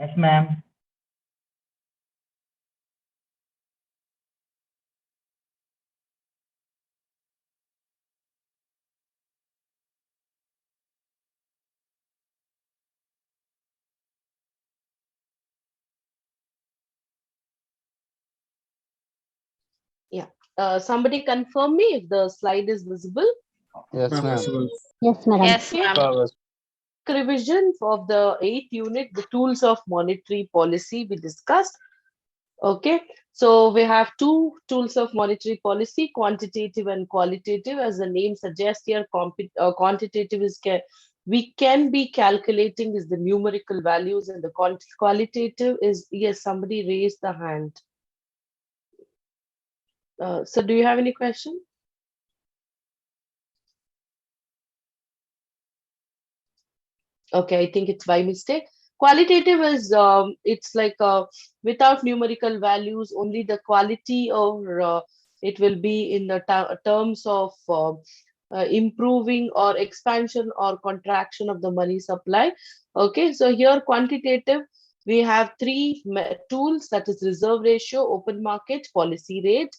Yes, ma'am. Yeah. Somebody confirm me if the slide is visible. Yes, ma'am. Yes, madam. Yes, ma'am. Revision of the 8th unit, the tools of monetary policy we discussed. Okay, so we have two tools of monetary policy, quantitative and qualitative. As the name suggests here, quantitative is we can be calculating is the numerical values, and the qualitative is, yes, somebody raised the hand. So do you have any question? Okay, I think it's by mistake. Qualitative is it's like without numerical values, only the quality, or it will be in the terms of improving or expansion or contraction of the money supply. Okay, so here quantitative, we have three tools, that is reserve ratio, open market, policy rate.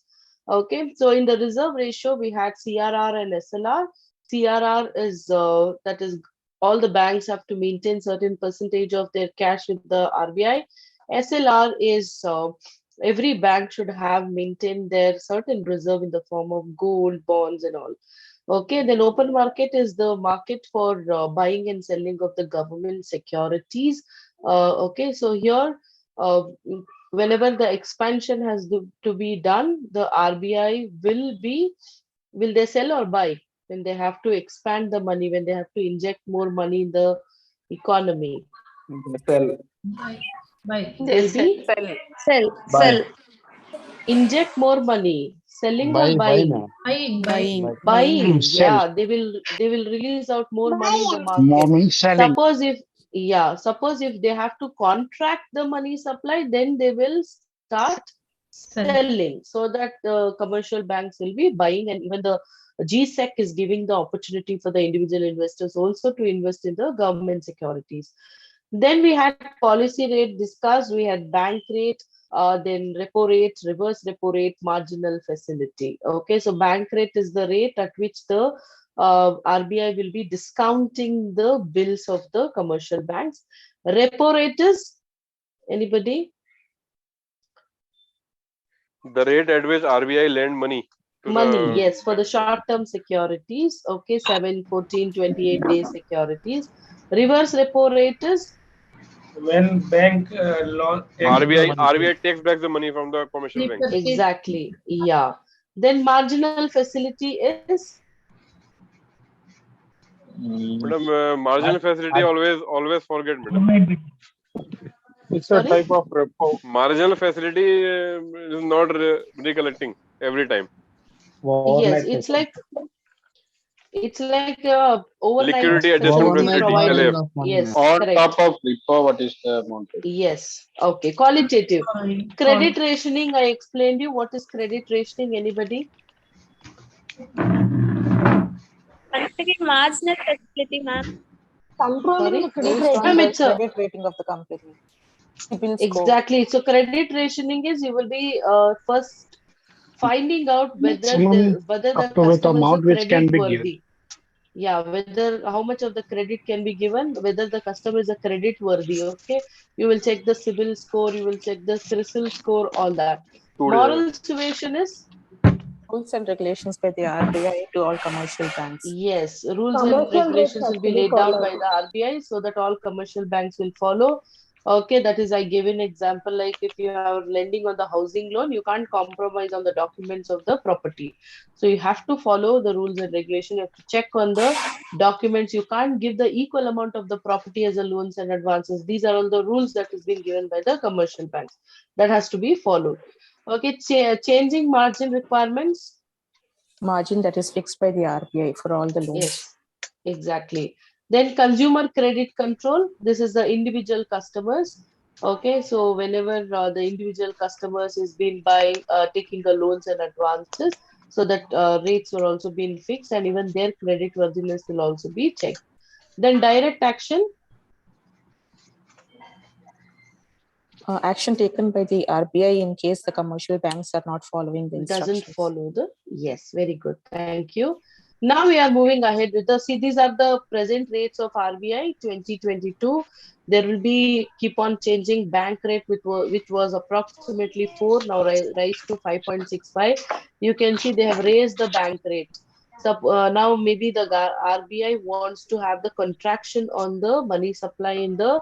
Okay, so in the reserve ratio, we had CRR and SLR. CRR is that is all the banks have to maintain certain percentage of their cash with the RBI. SLR is every bank should have maintained their certain reserve in the form of gold, bonds, and all. Okay, then open market is the market for buying and selling of the government securities. Okay, so here, whenever the expansion has to be done, the RBI will they sell or buy? When they have to expand the money, when they have to inject more money in the economy. Sell. They'll be Sell. inject more money, selling or Buy, buying. Buying. Buying, Sell. yeah, they will release out more money in the market. Morning selling. Suppose if they have to contract the money supply, then they will start selling, so that the commercial banks will be buying, and even the GSEC is giving the opportunity for the individual investors also to invest in the government securities. Then we had policy rate discussed, we had bank rate, then repo rate, reverse repo rate, marginal facility. Okay, so bank rate is the rate at which the RBI will be discounting the bills of the commercial banks. Repo rate is, anybody? The rate at which RBI lend money to Money, the yes, for the short-term securities. Okay, 7, 14, 28 day securities. Reverse repo rate is When bank RBI takes back the money from the commercial bank. exactly, yeah. Then marginal facility is Madam, marginal facility always forget, madam. It's a sorry. type of repo. Marginal facility is not recollecting every time. Yes, it's like overnight Liquidity adjustment facility facility, provided. LF. Yes, On correct. top of repo, what is the amount? Yes, okay. Qualitative. Credit rationing, I explained you. What is credit rationing? Anybody? Considering marginal facility, ma'am. Controlling the credit Based on rating. the credit rating of the company. CIBIL score. Exactly. So credit rationing is you will be first finding out whether the Up to with customer is a amount which can credit be given. worthy. Yeah, whether how much of the credit can be given, whether the customer is a credit worthy. Okay, you will check the CIBIL score, you will check the CRISIL score, all that. Moral suasion is Rules and regulations by the RBI to all commercial banks. yes, rules and Commercial rates regulations have will to be be laid down followed. by the RBI so that all commercial banks will follow. Okay, that is, I gave an example, like if you are lending on the housing loan, you can't compromise on the documents of the property. So you have to follow the rules and regulation. You have to check on the documents. You can't give the equal amount of the property as a loans and advances. These are all the rules that is being given by the commercial banks. That has to be followed. Okay, changing margin requirements. Margin that is fixed by the RBI for all the loans. Yes, exactly. Then consumer credit control. This is the individual customers. Okay, so whenever the individual customers is been buying, taking the loans and advances, so that rates are also being fixed, and even their credit worthiness will also be checked. Then direct action. Action taken by the RBI in case the commercial banks are not following the Doesn't instructions. follow the, yes, very good, thank you. Now we are moving ahead with the, see, these are the present rates of RBI 2022. There will be keep on changing bank rate, which was approximately 4, now rise to 5.65. You can see they have raised the bank rate. So now maybe the RBI wants to have the contraction on the money supply in the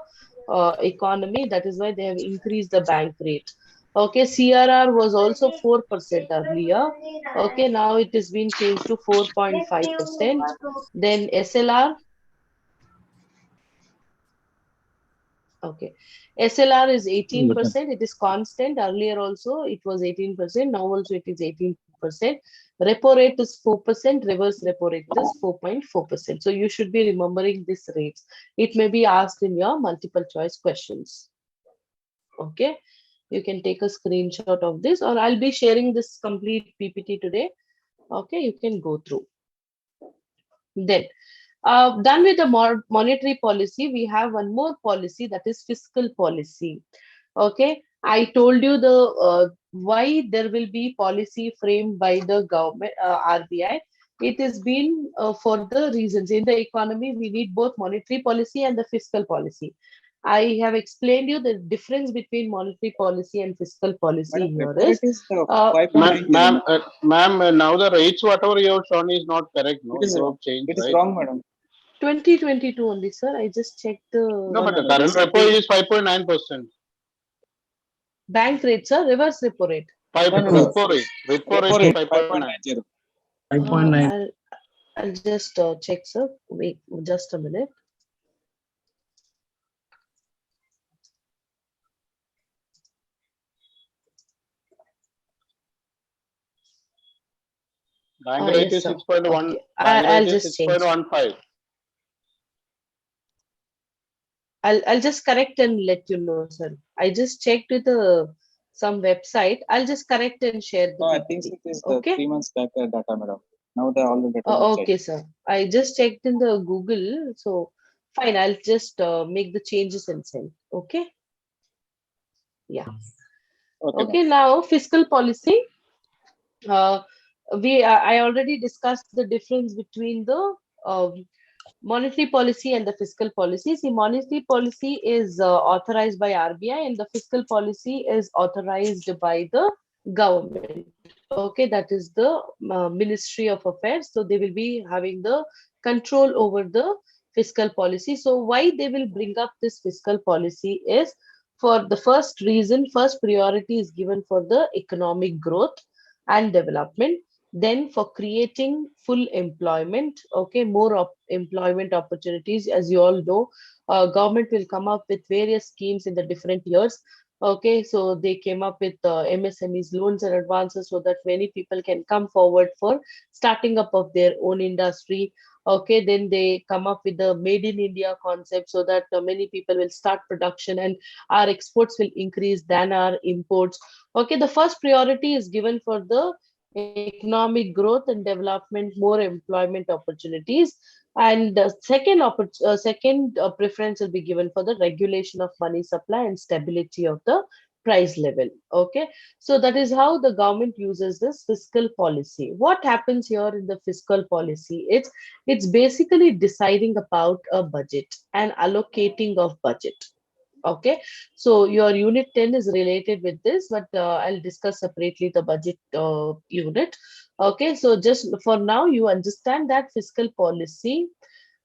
economy. That is why they have increased the bank rate. Okay, CRR was also 4% earlier. Okay, now it has been changed to 4.5%. Then SLR. Okay, SLR is 18%. It is constant. Earlier also it was 18%. Now also it is 18%. Repo rate is 4%. Reverse repo rate is 4.4%. So you should be remembering these rates. It may be asked in your multiple choice questions. Okay, you can take a screenshot of this, or I'll be sharing this complete PPT today. Okay, you can go through. Then done with the monetary policy, we have one more policy, that is fiscal policy. Okay, I told you the why there will be policy framed by the government, RBI. It has been for the reasons in the economy we need both monetary policy and the fiscal policy. I have explained you the difference between monetary policy and fiscal policy here is. Ma'am, now the rates whatever you have shown is not correct. No, you have changed. It is right? wrong, madam. 2022 only, sir. I just checked the No, but the current repo is 5.9%. bank rate, sir. Reverse repo rate. Repo rate. Repo rate is 5.9. 5.9. I'll just check, sir. Wait, just a minute. Bank rate Yes, is sir. 6.1. Okay. Bank I'll rate is just change. 6.15. I'll just correct and let you know, sir. I just checked with some website. I'll just correct and share the No, I think PPT. it is Okay. 3 months back data, madam. Now they all the data. Okay, sir. I just checked in the Google. So fine. I'll just make the changes and send. Okay. Yeah. Okay. Now fiscal policy. I already discussed the difference between the monetary policy and the fiscal policy. See, monetary policy is authorized by RBI and the fiscal policy is authorized by the government. Okay, that is the Ministry of Affairs. So they will be having the control over the fiscal policy. So why they will bring up this fiscal policy is for the first reason, first priority is given for the economic growth and development, then for creating full employment. Okay, more employment opportunities. As you all know, government will come up with various schemes in the different years. Okay, so they came up with MSMEs loans and advances so that many people can come forward for starting up of their own industry. Okay, then they come up with the made in India concept so that many people will start production and our exports will increase than our imports. Okay, the first priority is given for the economic growth and development, more employment opportunities. And second preference will be given for the regulation of money supply and stability of the price level. Okay, so that is how the government uses this fiscal policy. What happens here in the fiscal policy? It's basically deciding about a budget and allocating of budget. Okay, so your unit 10 is related with this, but I'll discuss separately the budget unit. Okay, so just for now, you understand that fiscal policy,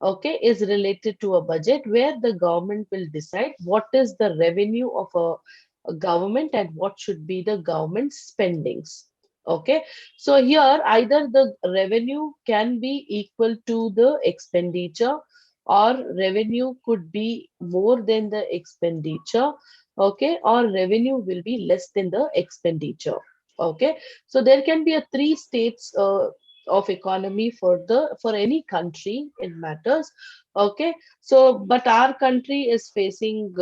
okay, is related to a budget where the government will decide what is the revenue of a government and what should be the government spendings. Okay, so here either the revenue can be equal to the expenditure or revenue could be more than the expenditure. Okay, or revenue will be less than the expenditure. Okay, so there can be a three states of economy for any country, it matters. Okay, so but our country is facing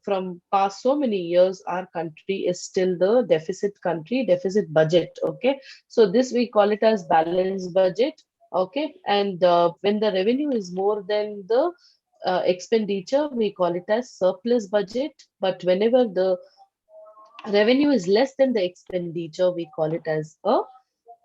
from past so many years, our country is still the deficit country, deficit budget. Okay, so this we call it as balanced budget. Okay, and when the revenue is more than the expenditure, we call it as surplus budget. But whenever the revenue is less than the expenditure, we call it as a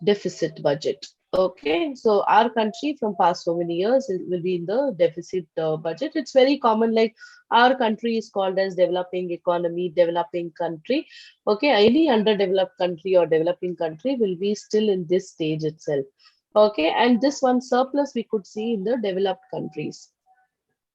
deficit budget. Okay, so our country from past so many years it will be in the deficit budget. It's very common, like our country is called as developing economy, developing country. Okay, any underdeveloped country or developing country will be still in this stage itself. Okay, and this one surplus we could see in the developed countries.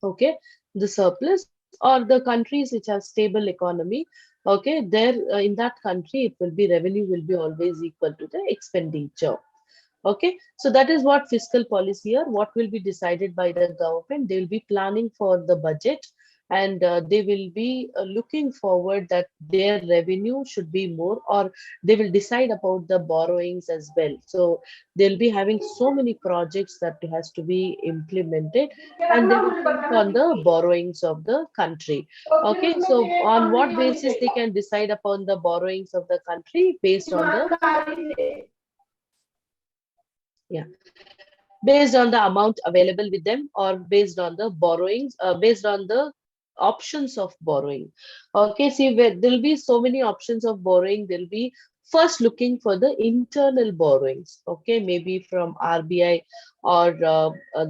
Okay, the surplus or the countries which have stable economy, okay, there in that country it will be revenue will be always equal to the expenditure. Okay, so that is what fiscal policy or what will be decided by the government. They will be planning for the budget, and they will be looking forward that their revenue should be more, or they will decide about the borrowings as well. So they'll be having so many projects that has to be implemented, and they will think on the borrowings of the country. Okay, so on what basis they can decide upon the borrowings of the country? Based on the, yeah, based on the amount available with them, or based on the borrowings, based on the options of borrowing. Okay, see, where there'll be so many options of borrowing, they'll be first looking for the internal borrowings. Okay, maybe from RBI, or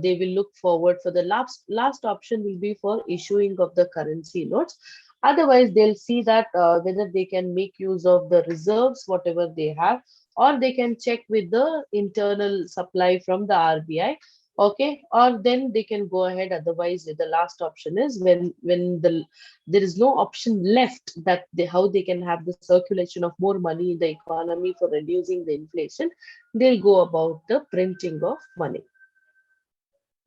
they will look forward for the last option will be for issuing of the currency notes. Otherwise, they'll see that whether they can make use of the reserves, whatever they have, or they can check with the internal supply from the RBI. Okay, or then they can go ahead. Otherwise, the last option is when there is no option left, that how they can have the circulation of more money in the economy for reducing the inflation, they'll go about the printing of money.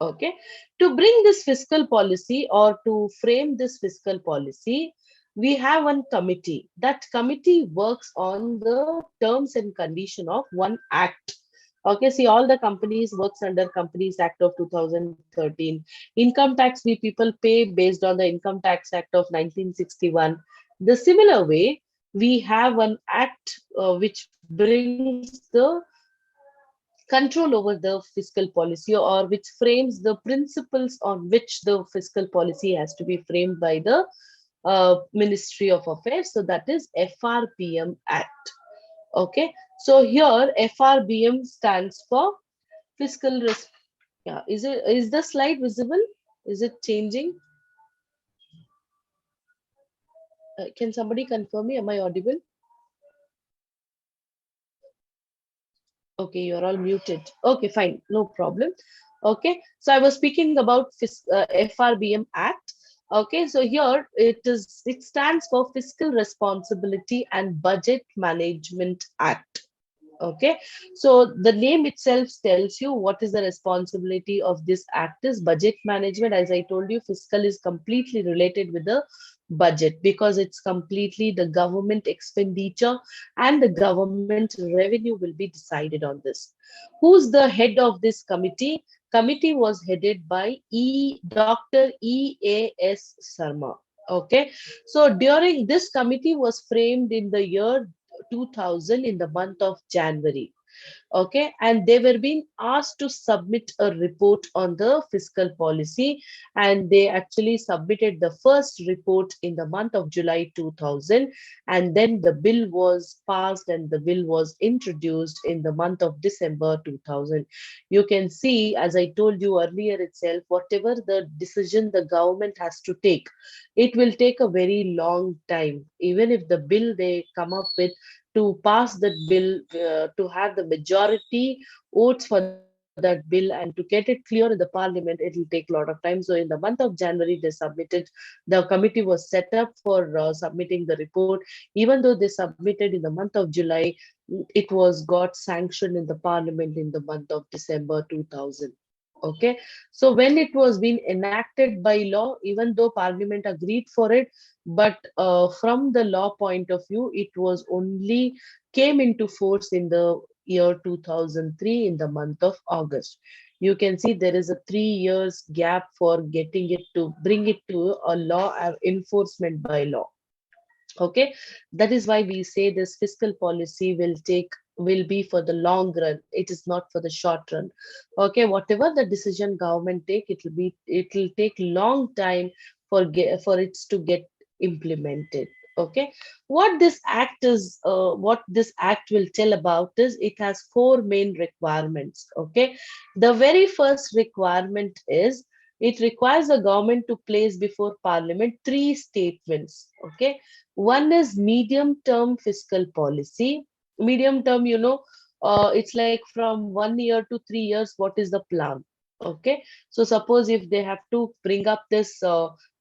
Okay, to bring this fiscal policy or to frame this fiscal policy, we have one committee. That committee works on the terms and condition of one act. Okay, see, all the companies works under Companies Act of 2013. Income tax we people pay based on the Income Tax Act of 1961. The similar way, we have an act which brings the control over the fiscal policy, or which frames the principles on which the fiscal policy has to be framed by the Ministry of Affairs. So that is FRBM Act. Okay, so here FRBM stands for fiscal yeah, is the slide visible? Is it changing? Can somebody confirm me? Am I audible? Okay, you're all muted. Okay, fine, no problem. Okay, so I was speaking about FRBM Act. Okay, so here it stands for Fiscal Responsibility and Budget Management Act. Okay, so the name itself tells you what is the responsibility of this act is budget management. As I told you, fiscal is completely related with the budget, because it's completely the government expenditure and the government revenue will be decided on this. Who's the head of this committee? Committee was headed by Dr. E.A.S. Sarma. Okay, so during this committee was framed in the year 2000 in the month of January. Okay, and they were being asked to submit a report on the fiscal policy, and they actually submitted the first report in the month of July 2000, and then the bill was passed and the bill was introduced in the month of December 2000. You can see, as I told you earlier itself, whatever the decision the government has to take, it will take a very long time. Even if the bill they come up with, to pass that bill, to have the majority votes for that bill and to get it clear in the parliament, it will take a lot of time. So in the month of January, they submitted, the committee was set up for submitting the report. Even though they submitted in the month of July, it was got sanctioned in the parliament in the month of December 2000. Okay, so when it was being enacted by law, even though parliament agreed for it, but from the law point of view, it was only came into force in the year 2003 in the month of August. You can see there is a 3 years gap for getting it to bring it to a law enforcement by law. Okay, that is why we say this fiscal policy will be for the long run. It is not for the short run. Okay, whatever the decision government take, it will take long time for it to get implemented. Okay, what this act is, what this act will tell about is it has four main requirements. Okay, the very first requirement is it requires the government to place before parliament three statements. Okay, one is medium term fiscal policy. Medium term, it's like from 1 year to 3 years, what is the plan? Okay, so suppose if they have to bring up this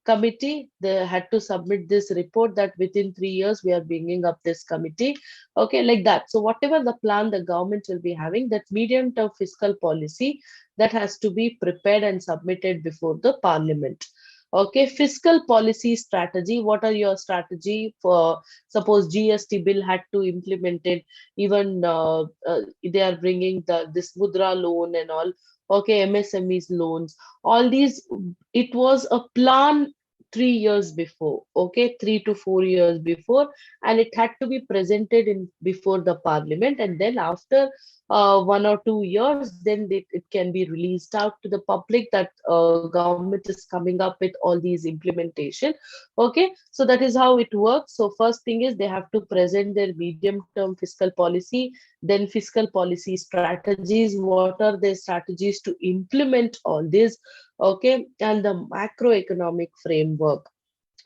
committee, they had to submit this report that within 3 years we are bringing up this committee. Okay, like that. So whatever the plan the government will be having, that medium term fiscal policy, that has to be prepared and submitted before the parliament. Okay, fiscal policy strategy. What are your strategy for, suppose GST bill had to implement it, even they are bringing this mudra loan and all. Okay, MSMEs loans, all these, it was a plan 3 years before. Okay, 3 to 4 years before, and it had to be presented in before the parliament, and then after 1 or 2 years, then it can be released out to the public that government is coming up with all these implementation. Okay, so that is how it works. So first thing is they have to present their medium term fiscal policy, then fiscal policy strategies, what are their strategies to implement all this. Okay, and the macroeconomic framework.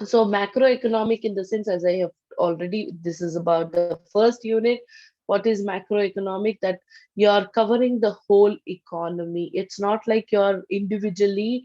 So macroeconomic in the sense, as I have already, this is about the first unit. What is macroeconomic? That you're covering the whole economy. It's not like you're individually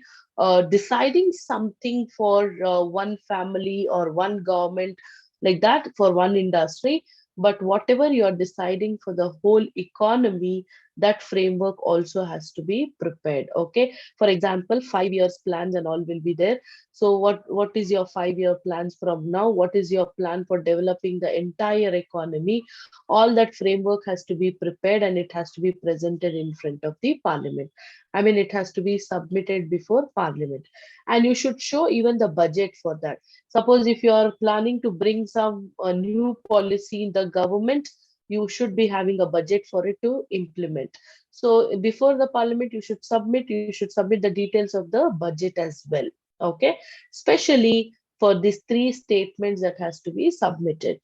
deciding something for one family or one government, like that, for one industry, but whatever you're deciding for the whole economy, that framework also has to be prepared. Okay, for example, 5 years plans and all will be there. So what is your 5 year plans from now? What is your plan for developing the entire economy? All that framework has to be prepared, and it has to be presented in front of the parliament. I mean, it has to be submitted before parliament, and you should show even the budget for that. Suppose if you are planning to bring some new policy in the government, you should be having a budget for it to implement. So before the parliament, you should submit the details of the budget as well. Okay, especially for these three statements that has to be submitted.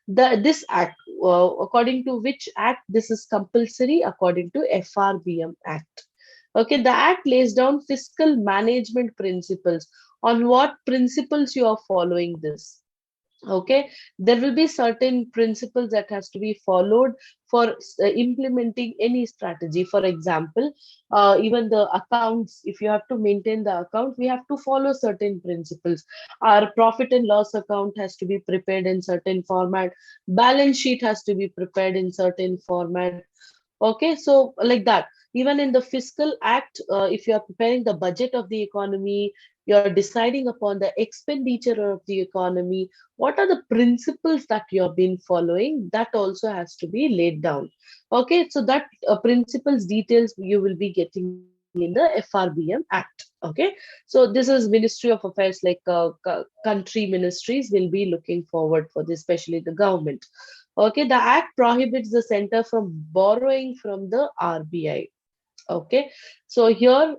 This act, according to which act this is compulsory? According to FRBM Act. Okay, the act lays down fiscal management principles. On what principles you are following this? Okay, there will be certain principles that has to be followed for implementing any strategy. For example, even the accounts, if you have to maintain the account, we have to follow certain principles. Our profit and loss account has to be prepared in certain format, balance sheet has to be prepared in certain format. Okay, so like that. Even in the fiscal act, if you are preparing the budget of the economy, you are deciding upon the expenditure of the economy, what are the principles that you have been following, that also has to be laid down. Okay, so that principles details you will be getting in the FRBM Act. Okay, so this is Ministry of Affairs, like country ministries will be looking forward for this, especially the government. Okay, the act prohibits the center from borrowing from the RBI. Okay, so here,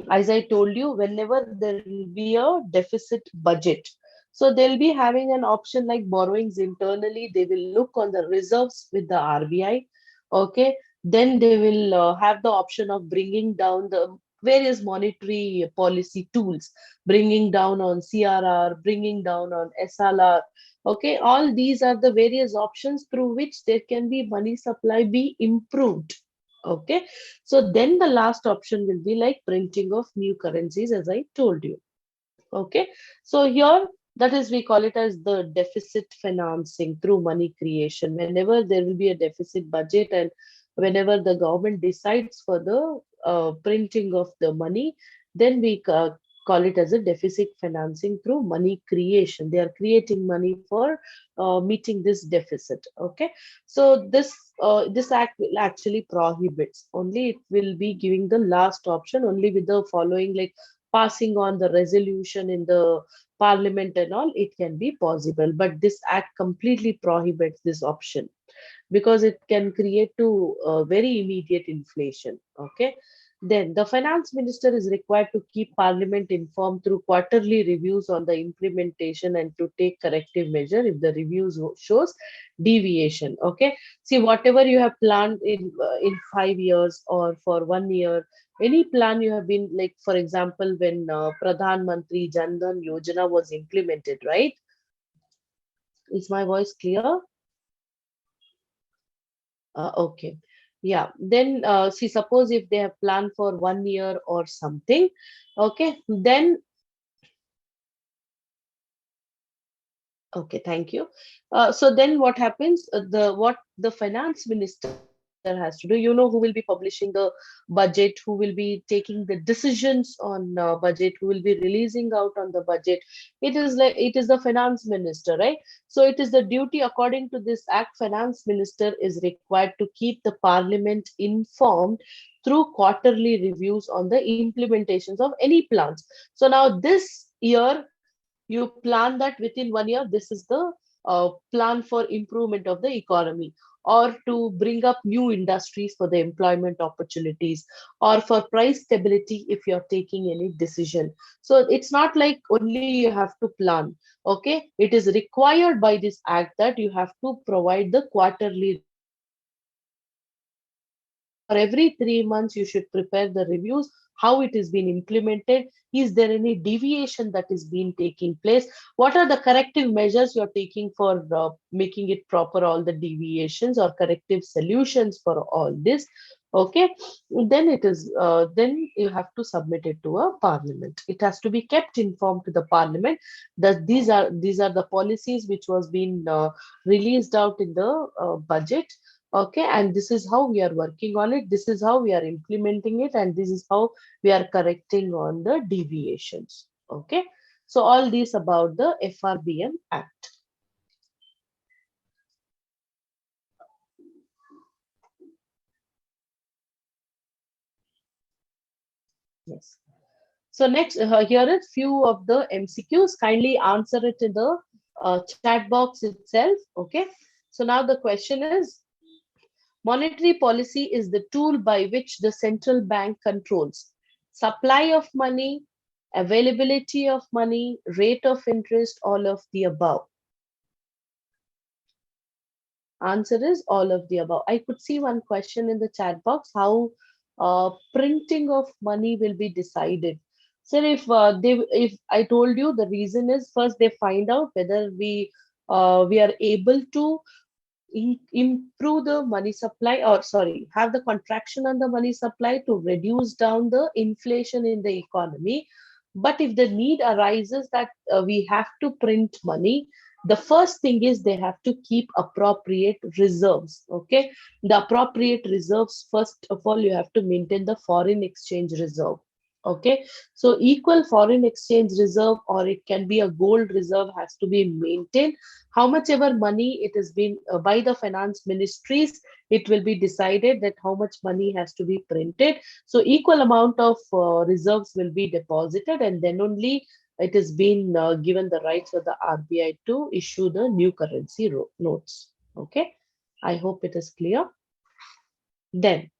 as I told you, whenever there will be a deficit budget, so they'll be having an option like borrowings internally. They will look on the reserves with the RBI. Okay, then they will have the option of bringing down the various monetary policy tools, bringing down on CRR, bringing down on SLR. Okay, all these are the various options through which there can be money supply be improved. Okay, so then the last option will be like printing of new currencies, as I told you. Okay, so here, that is, we call it as the deficit financing through money creation. Whenever there will be a deficit budget, and whenever the government decides for the printing of the money, then we call it as a deficit financing through money creation. They are creating money for meeting this deficit. Okay, so this act will actually prohibits. Only it will be giving the last option only with the following, like passing on the resolution in the parliament and all, it can be possible. But this act completely prohibits this option, because it can create to very immediate inflation. Okay, Then the finance minister is required to keep parliament informed through quarterly reviews on the implementation and to take corrective measure if the reviews shows deviation. Okay. See, whatever you have planned in 5 years or for 1 year, any plan you have been like, for example, when Pradhan Mantri Jan Dhan Yojana was implemented, right? Is my voice clear? Okay. Yeah. Then see, suppose if they have planned for 1 year or something, okay, then okay, thank you. So then what happens? What the finance minister has to do, who will be publishing the budget, who will be taking the decisions on budget, who will be releasing out on the budget. It is the finance minister, right? So it is the duty according to this act. Finance minister is required to keep the parliament informed through quarterly reviews on the implementations of any plans. So now this year you plan that within 1 year this is the plan for improvement of the economy, or to bring up new industries for the employment opportunities, or for price stability if you're taking any decision. So it's not like only you have to plan. Okay, it is required by this act that you have to provide the quarterly reviews. For every 3 months, you should prepare the reviews, how it is being implemented. Is there any deviation that is being taking place? What are the corrective measures you're taking for making it proper, all the deviations, or corrective solutions for all this? Okay, then it is then you have to submit it to a parliament. It has to be kept informed to the parliament that these are the policies which was being released out in the budget. Okay, and this is how we are working on it, this is how we are implementing it, and this is how we are correcting on the deviations. Okay, so all this about the FRBM Act. Yes. So next, here is few of the MCQs. Kindly answer it in the chat box itself. Okay. So now the question is, monetary policy is the tool by which the central bank controls supply of money, availability of money, rate of interest, all of the above. Answer is all of the above. I could see one question in the chat box, how printing of money will be decided. So if I told you, the reason is, first they find out whether we are able to improve the money supply, or sorry, have the contraction on the money supply to reduce down the inflation in the economy. But if the need arises that we have to print money, the first thing is they have to keep appropriate reserves. Okay, the appropriate reserves, first of all you have to maintain the foreign exchange reserve. Okay, so equal foreign exchange reserve, or it can be a gold reserve, has to be maintained. How much ever money it has been by the finance ministries, it will be decided that how much money has to be printed. So equal amount of reserves will be deposited, and then only it has been given the rights for the RBI to issue the new currency notes. Okay, I hope it is clear. Then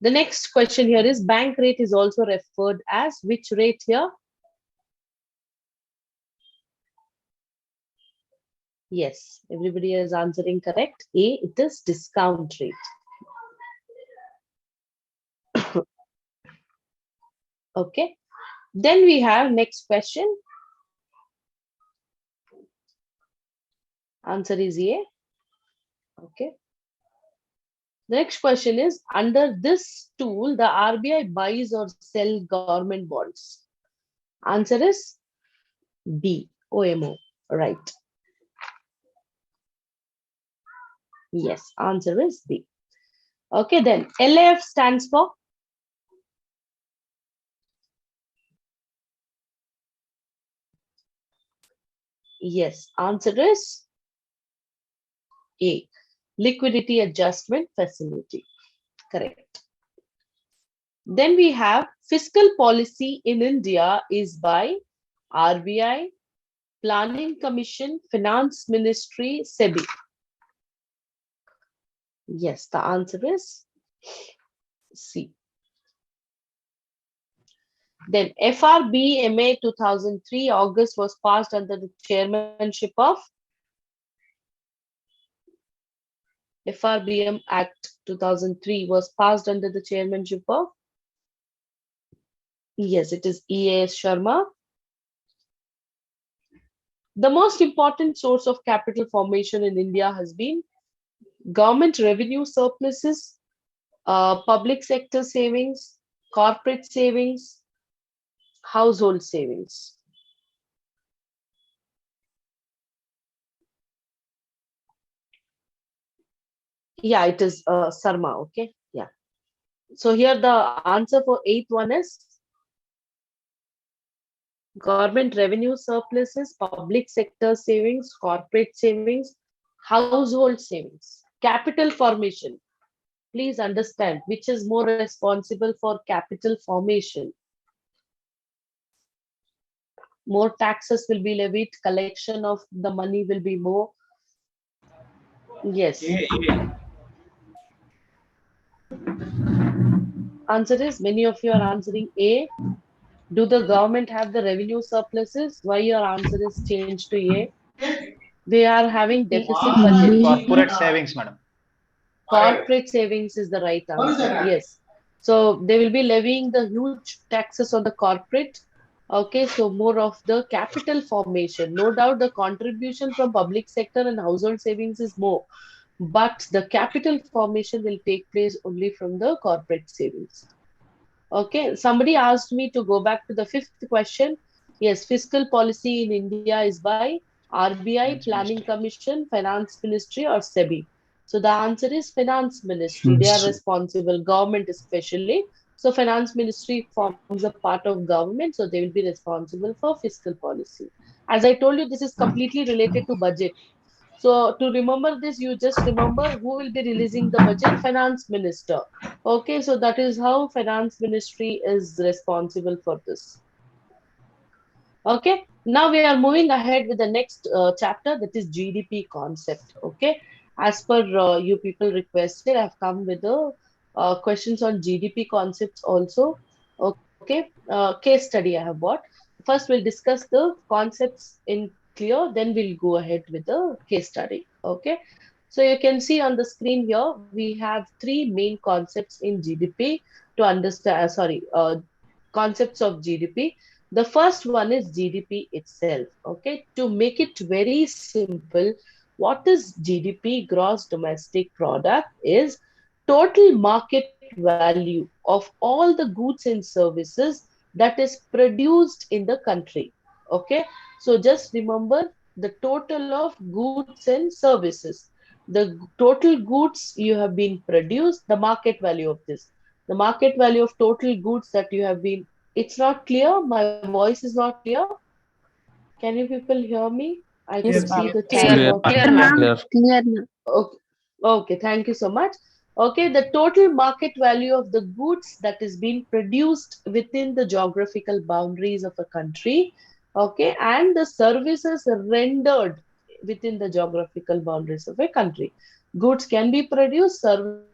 the next question here is, bank rate is also referred as which rate here? Yes, everybody is answering correct. A, it is discount rate. Okay. Then we have next question. Answer is A. Okay. The next question is, under this tool, the RBI buys or sell government bonds. Answer is B, OMO. Right. Yes, answer is B. Okay, then LAF stands for? Yes, answer is A, liquidity adjustment facility. Correct. Then we have fiscal policy in India is by RBI, Planning Commission, Finance Ministry, SEBI? Yes, the answer is C. Then FRBMA 2003 August was passed under the chairmanship of FRBM Act 2003 was passed under the chairmanship of, yes, it is EAS Sharma. The most important source of capital formation in India has been government revenue surpluses, public sector savings, corporate savings, household savings. Yeah, it is Sarma, okay? Yeah. So here the answer for 8th one is government revenue surpluses, public sector savings, corporate savings, household savings, capital formation. Please understand which is more responsible for capital formation. More taxes will be levied, collection of the money will be more. Yes. Answer is, many of you are answering A. Do the government have the revenue surpluses? Why your answer is changed to A? They are having deficit budget. Corporate savings, madam. Corporate savings is the right answer. Yes. So they will be levying the huge taxes on the corporate. Okay, so more of the capital formation. No doubt the contribution from public sector and household savings is more, but the capital formation will take place only from the corporate savings. Okay, somebody asked me to go back to the 5th question. Yes, fiscal policy in India is by RBI, Planning Commission, Finance Ministry, or SEBI. So the answer is Finance Ministry. They are responsible, government especially. So Finance Ministry forms a part of government, so they will be responsible for fiscal policy. As I told you, this is completely related to budget. So to remember this, you just remember who will be releasing the budget? Finance Minister. Okay, so that is how Finance Ministry is responsible for this. Okay, now we are moving ahead with the next chapter, that is GDP concept. Okay, as per you people requested, I've come with the questions on GDP concepts also. Okay, case study I have brought. First, we'll discuss the concepts in clear, then we'll go ahead with the case study. Okay, so you can see on the screen here, we have 3 main concepts in GDP to understand, concepts of GDP. The first one is GDP itself. Okay, to make it very simple, what is GDP, gross domestic product? Is total market value of all the goods and services that is produced in the country. Okay, so just remember the total of goods and services. The total goods you have been produced, the market value of this. The market value of total goods that you have been. It's not clear. My voice is not clear. Can you people hear me? I can Yes, see ma'am. the Clear, chat clear, box. ma'am. Clear. Clear, ma'am. Okay. Okay, thank you so much. Okay, the total market value of the goods that is being produced within the geographical boundaries of a country. Okay, and the services rendered within the geographical boundaries of a country. Goods can be produced, services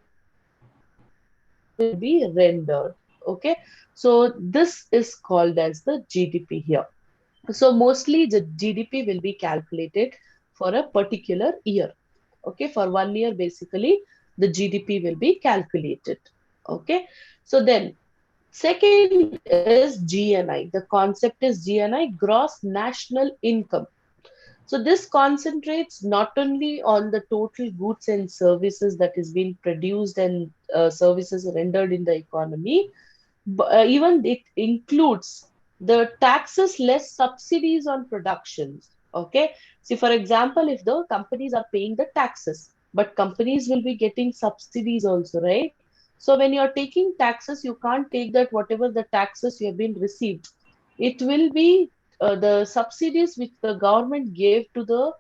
will be rendered. Okay, so this is called as the GDP here. So mostly the GDP will be calculated for a particular year. Okay, for 1 year, basically, the GDP will be calculated. Okay, so then second is GNI. The concept is GNI, gross national income. So this concentrates not only on the total goods and services that is being produced and services rendered in the economy, even it includes the taxes less subsidies on productions. Okay, see, for example, if the companies are paying the taxes, but companies will be getting subsidies also, right? So when you're taking taxes, you can't take that whatever the taxes you have been received. It will be the subsidies which the government gave to the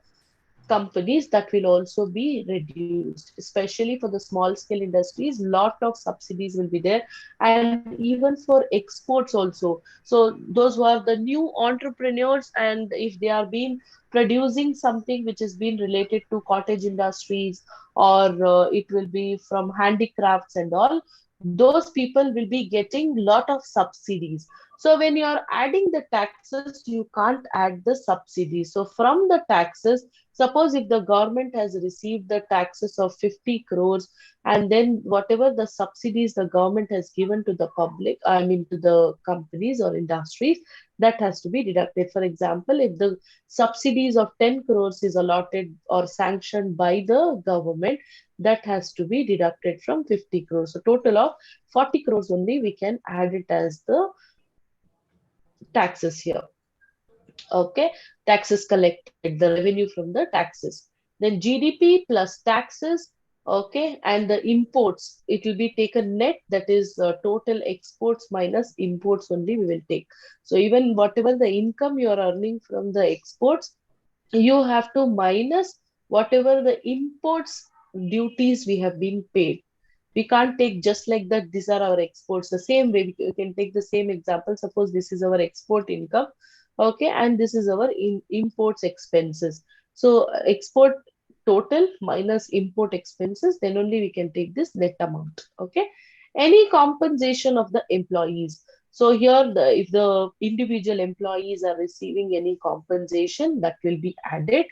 companies, that will also be reduced, especially for the small scale industries. Lot of subsidies will be there, and even for exports also. So those who are the new entrepreneurs, and if they are being producing something which has been related to cottage industries, or it will be from handicrafts and all, those people will be getting lot of subsidies. So when you are adding the taxes, you can't add the subsidies. So from the taxes, suppose if the government has received the taxes of 50 crores, and then whatever the subsidies the government has given to the public, I mean to the companies or industries, that has to be deducted. For example, if the subsidies of 10 crores is allotted or sanctioned by the government, that has to be deducted from 50 crores. So total of 40 crores only we can add it as the taxes here. Okay, taxes collected, the revenue from the taxes. Then GDP plus taxes, okay, and the imports, it will be taken net, that is total exports minus imports only we will take. So even whatever the income you are earning from the exports, you have to minus whatever the imports duties we have been paid. We can't take just like that, these are our exports. The same way, we can take the same example. Suppose this is our export income, okay, and this is our imports expenses. So export total minus import expenses, then only we can take this net amount. Okay, any compensation of the employees. So here, if the individual employees are receiving any compensation, that will be added,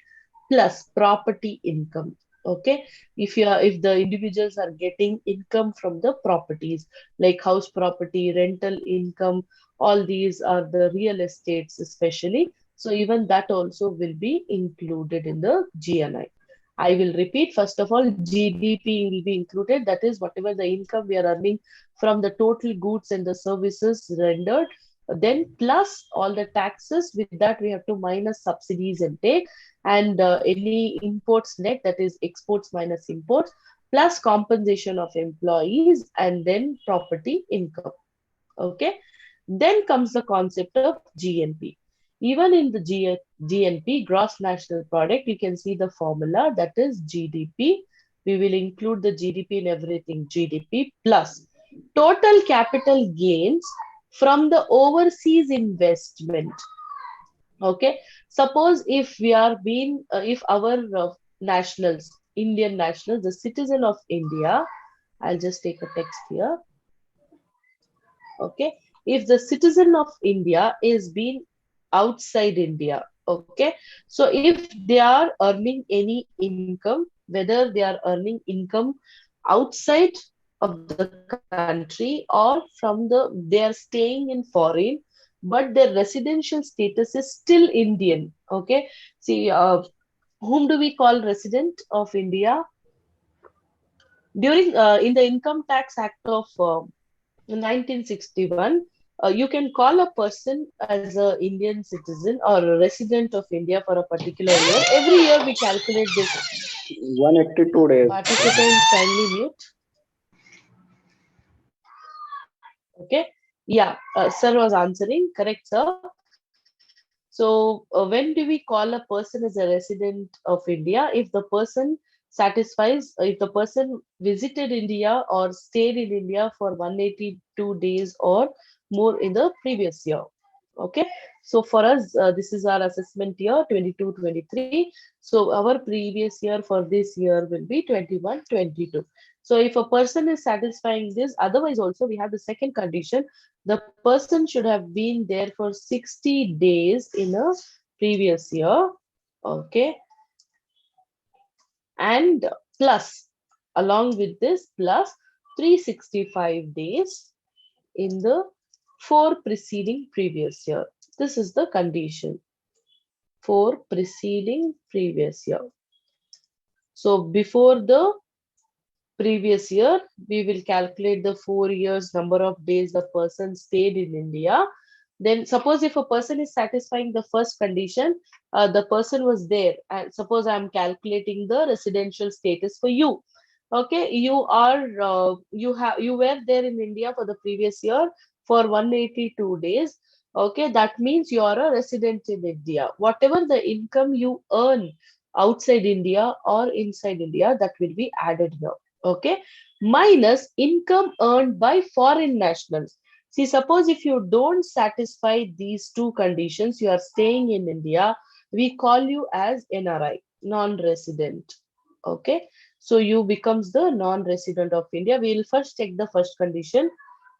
plus property income. Okay, if the individuals are getting income from the properties like house property, rental income, all these are the real estates especially. So even that also will be included in the GNI. I will repeat, first of all, GDP will be included. That is whatever the income we are earning from the total goods and the services rendered. Then plus all the taxes, with that we have to minus subsidies and take, and any imports net, that is exports minus imports, plus compensation of employees, and then property income. Okay. Then comes the concept of GNP. Even in the GNP, gross national product, you can see the formula, that is GDP. We will include the GDP in everything. GDP plus total capital gains from the overseas investment. Okay, suppose if we are being, if our nationals, Indian nationals, the citizen of India, I'll just take a text here. Okay, if the citizen of India is being outside India, okay, so if they are earning any income, whether they are earning income outside of the country or from they are staying in foreign, but their residential status is still Indian. Okay, see, whom do we call resident of India? During in the Income Tax Act of 1961, you can call a person as a Indian citizen or a resident of India for a particular year. Every year we calculate this. 182 days. Participants, kindly mute. Okay. Yeah, sir was answering. Correct, sir. So when do we call a person as a resident of India? If the person satisfies, if the person visited India or stayed in India for 182 days or more in the previous year. Okay. So for us, this is our assessment year 22-23. So our previous year for this year will be 21-22. So if a person is satisfying this, otherwise also we have the second condition, the person should have been there for 60 days in a previous year. Okay. And plus, along with this, plus 365 days in the 4 preceding previous year. This is the condition. 4 preceding previous year. So before the previous year, we will calculate the 4 years number of days the person stayed in India. Then suppose if a person is satisfying the first condition, the person was there, and suppose I am calculating the residential status for you. Okay, you were there in India for the previous year for 182 days. Okay, that means you are a resident in India. Whatever the income you earn outside India or inside India, that will be added here. Okay. Minus income earned by foreign nationals. See, suppose if you don't satisfy these two conditions, you are staying in India, we call you as NRI, non-resident. Okay. So you becomes the non-resident of India. We will first check the first condition.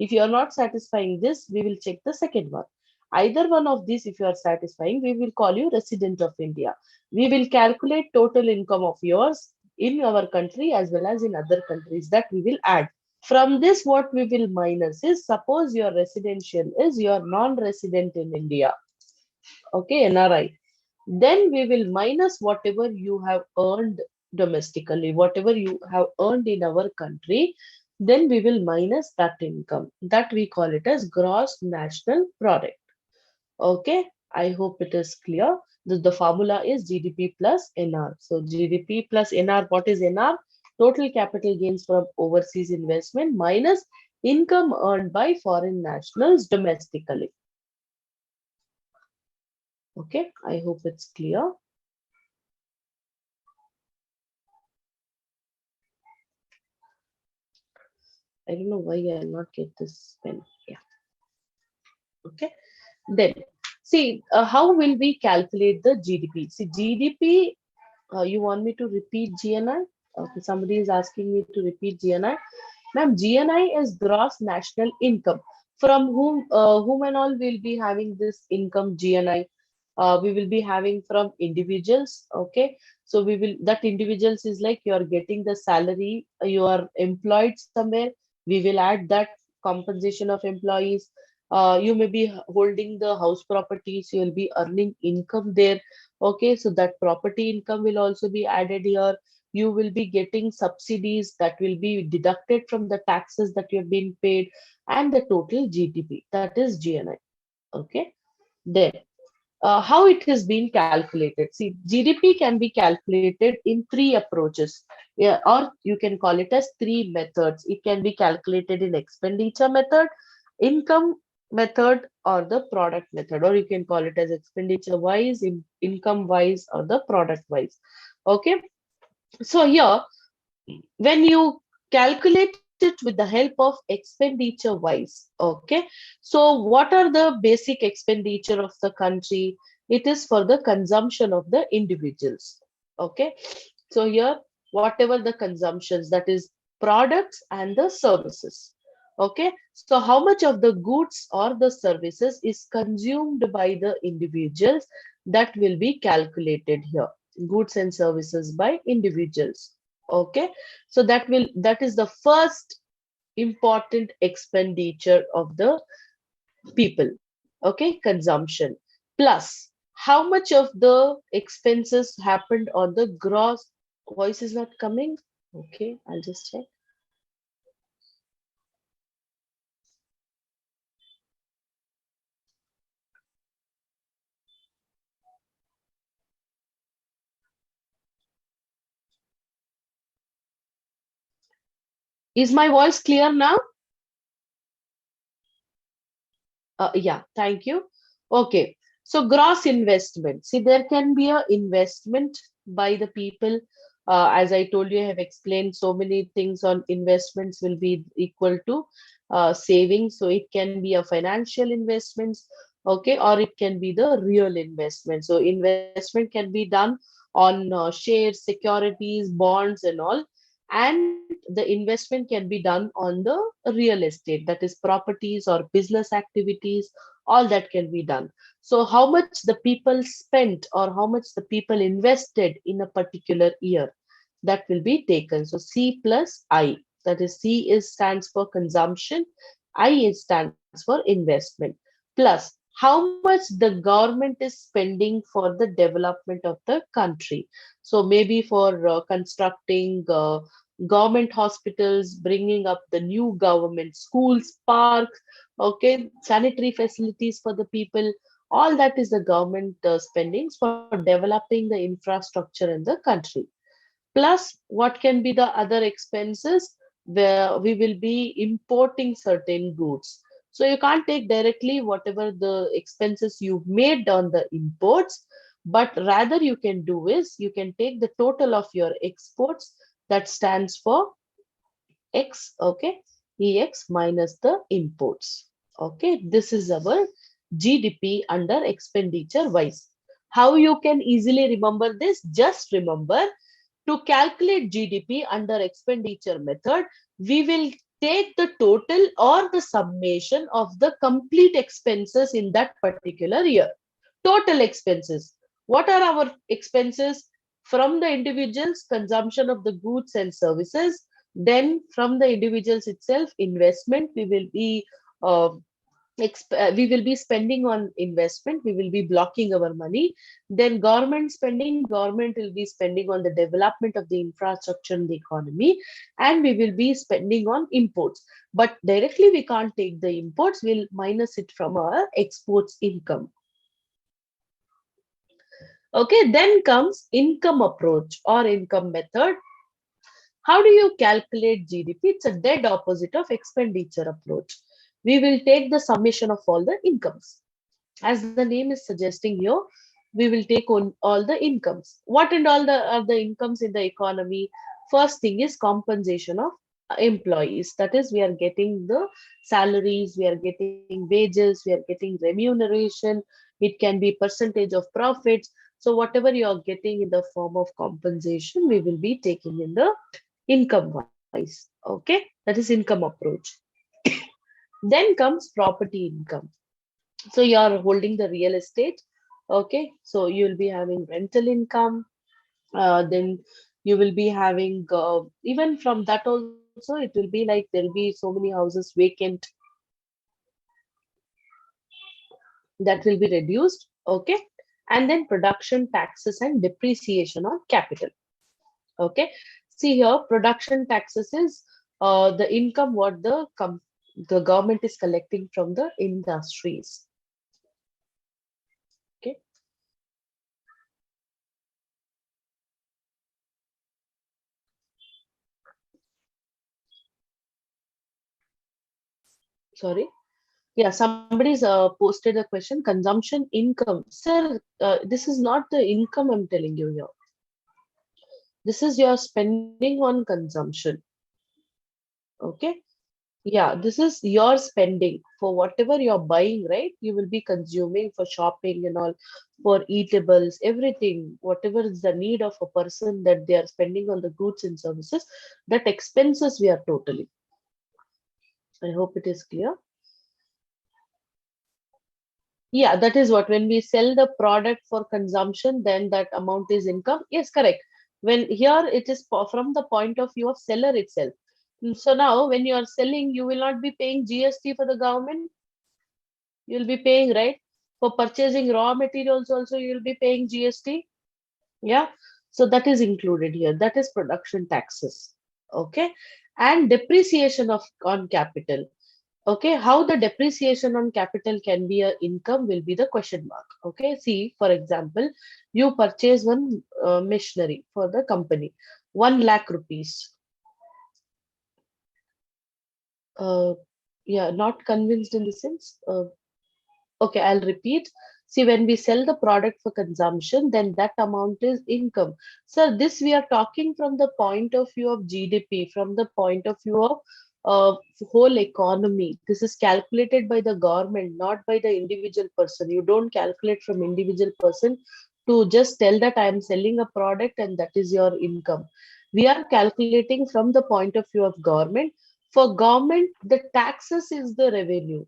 If you are not satisfying this, we will check the second one. Either one of these, if you are satisfying, we will call you resident of India. We will calculate total income of yours in our country as well as in other countries, that we will add. From this, what we will minus is, suppose your residential is your non-resident in India. Okay, NRI. Then we will minus whatever you have earned domestically, whatever you have earned in our country, then we will minus that income. That we call it as gross national product. Okay, I hope it is clear. The formula is GDP plus NR. So GDP plus NR, what is NR? Total capital gains from overseas investment minus income earned by foreign nationals domestically. Okay, I hope it's clear. I don't know why I'll not get this pen. Yeah. Okay. Then, see, how will we calculate the GDP? See, GDP, you want me to repeat GNI? Okay, somebody is asking me to repeat GNI. Ma'am, GNI is gross national income. From whom and all will be having this income GNI? We will be having from individuals. Okay, so we will, that individuals is like you are getting the salary, you are employed somewhere. We will add that compensation of employees. You may be holding the house properties, you will be earning income there. Okay, so that property income will also be added here. You will be getting subsidies that will be deducted from the taxes that you have been paid, and the total GDP, that is GNI. Okay, then how it has been calculated. See, GDP can be calculated in three approaches, yeah, or you can call it as three methods. It can be calculated in expenditure method, income method, or the product method, or you can call it as expenditure wise, income wise, or the product wise. Okay, so here, when you calculate it with the help of expenditure wise, okay, so what are the basic expenditure of the country? It is for the consumption of the individuals. Okay, so here, whatever the consumptions, that is products and the services. Okay, so how much of the goods or the services is consumed by the individuals, that will be calculated here. Goods and services by individuals. Okay, so that is the first important expenditure of the people. Okay, consumption. Plus, how much of the expenses happened on the gross? Voice is not coming. Okay, I'll just check. Is my voice clear now? Yeah, thank you. Okay, so gross investment. See, there can be a investment by the people. As I told you, I have explained so many things on investments will be equal to savings. So it can be a financial investments, okay, or it can be the real investment. So investment can be done on shares, securities, bonds, and all. And the investment can be done on the real estate, that is properties or business activities, all that can be done. So how much the people spent or how much the people invested in a particular year, that will be taken. So C plus I, that is C is stands for consumption, I is stands for investment, plus how much the government is spending for the development of the country. So maybe for constructing government hospitals, bringing up the new government schools, parks, okay, sanitary facilities for the people. All that is the government spendings for developing the infrastructure in the country. Plus, what can be the other expenses where we will be importing certain goods. So you can't take directly whatever the expenses you've made on the imports, But rather you can do is you can take the total of your exports, that stands for X, okay, EX minus the imports. Okay, this is our GDP under expenditure wise. How you can easily remember this? Just remember, to calculate GDP under expenditure method, we will take the total or the summation of the complete expenses in that particular year. Total expenses. What are our expenses? From the individuals, consumption of the goods and services. Then from the individuals itself, investment. Uh, we will be spending on investment, we will be blocking our money. Then government spending, government will be spending on the development of the infrastructure in the economy, and we will be spending on imports. But directly we can't take the imports, we'll minus it from our exports income. Okay, then comes income approach or income method. How do you calculate GDP? It's a dead opposite of expenditure approach. We will take the summation of all the incomes. As the name is suggesting here, we will take on all the incomes. What and all are the incomes in the economy? First thing is compensation of employees. That is, we are getting the salaries, we are getting wages, we are getting remuneration. It can be percentage of profits. So whatever you are getting in the form of compensation, we will be taking in the income wise. Okay, that is income approach. Then comes property income. So you are holding the real estate. Okay, so you will be having rental income. Then you will be having even from that also, it will be like there will be so many houses vacant, that will be reduced. Okay, and then production taxes and depreciation on capital. Okay, see here, production taxes is the income what the government is collecting from the industries. Okay, sorry. Yeah, somebody's posted a question. Consumption income, sir. This is not the income I'm telling you here. This is your spending on consumption. Okay. Yeah, this is your spending for whatever you're buying, right? You will be consuming for shopping and all, for eatables, everything, whatever is the need of a person that they are spending on the goods and services, that expenses we are totally. I hope it is clear. Yeah, that is what, when we sell the product for consumption, then that amount is income. Yes, correct. When here it is from the point of view of seller itself. So now when you are selling, you will not be paying GST for the government. You will be paying, right? For purchasing raw materials also, you will be paying GST. Yeah. So that is included here. That is production taxes. Okay. And depreciation of on capital. Okay, how the depreciation on capital can be a income will be the question mark. Okay, see, for example, you purchase one machinery for the company, 1 lakh rupees. Yeah, not convinced in the sense. Okay, I'll repeat. See, when we sell the product for consumption, then that amount is income. So this we are talking from the point of view of GDP, from the point of view of whole economy. This is calculated by the government, not by the individual person. You don't calculate from individual person to just tell that I am selling a product and that is your income. We are calculating from the point of view of government. For government, the taxes is the revenue.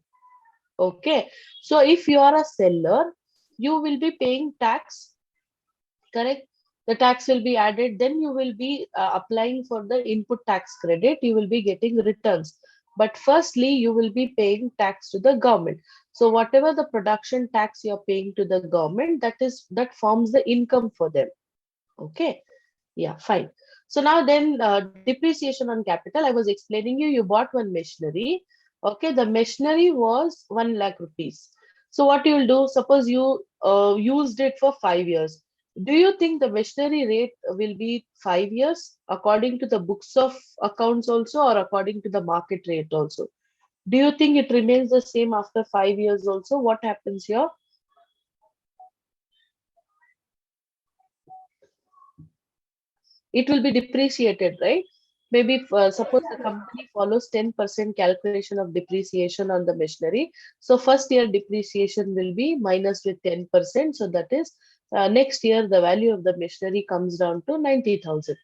Okay, so if you are a seller, you will be paying tax, correct? The tax will be added, then you will be applying for the input tax credit, you will be getting returns. But firstly, you will be paying tax to the government. So whatever the production tax you're paying to the government, that forms the income for them. Okay, yeah, fine. So now then depreciation on capital, I was explaining you, you bought one machinery. Okay, the machinery was 1 lakh rupees. So what you will do, suppose you used it for 5 years. Do you think the machinery rate will be 5 years according to the books of accounts also, or according to the market rate also? Do you think it remains the same after 5 years also? What happens here? it will be depreciated, right? Maybe suppose the company follows 10% calculation of depreciation on the machinery. So first year depreciation will be minus with 10%. So that is next year the value of the machinery comes down to 90,000.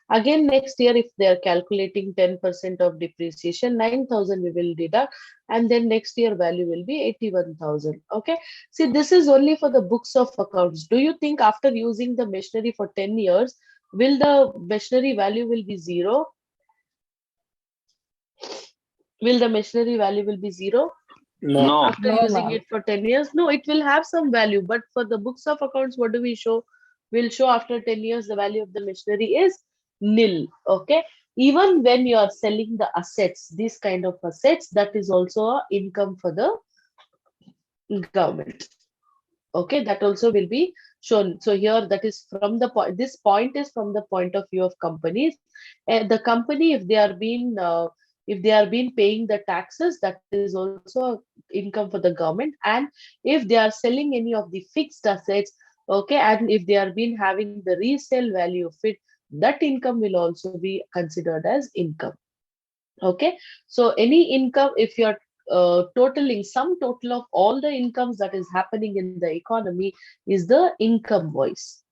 Again, next year, if they are calculating 10% of depreciation, 9,000 we will deduct, and then next year value will be 81,000. Okay. See, this is only for the books of accounts. Do you think after using the machinery for 10 years, will the machinery value will be zero? Will the machinery value will be zero? No. After No, using ma'am. it for 10 years? No, it will have some value, but for the books of accounts, what do we show? We'll show after 10 years the value of the machinery is nil. Okay. Even when you are selling the assets, these kind of assets, that is also a income for the government. Okay, that also will be shown. So here that is from the point, this point is from the point of view of companies. And the company, if they are been paying the taxes, that is also income for the government. And if they are selling any of the fixed assets, okay, and if they are been having the resale value of it, that income will also be considered as income. Okay, so any income, if you're totaling sum total of all the incomes that is happening in the economy is the income wise.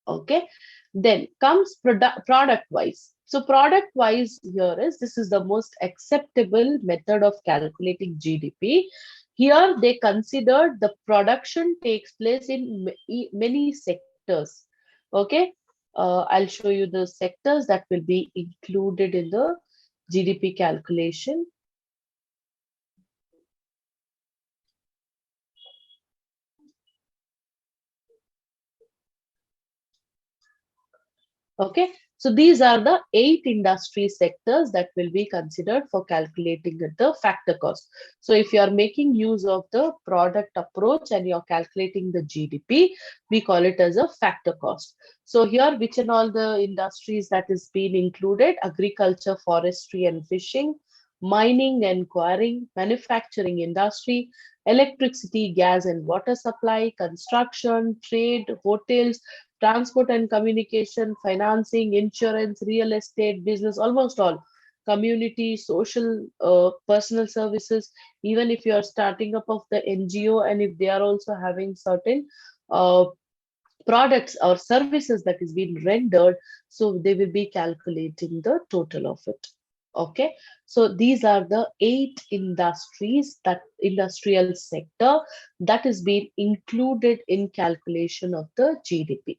Okay, then comes product wise. So product wise here is, this is the most acceptable method of calculating GDP. Here they considered the production takes place in many sectors. Okay, I'll show you the sectors that will be included in the GDP calculation. Okay, so these are the 8 industry sectors that will be considered for calculating the factor cost. So if you are making use of the product approach and you're calculating the GDP, we call it as a factor cost. So here, which and all the industries that is being included: agriculture, forestry and fishing, mining and quarrying, manufacturing industry, electricity, gas and water supply, construction, trade, hotels, transport and communication, financing, insurance, real estate, business, almost all. Community, social, personal services, even if you are starting up of the NGO and if they are also having certain products or services that is being rendered, so they will be calculating the total of it. Okay, so these are the 8 industries, that industrial sector that is being included in calculation of the GDP.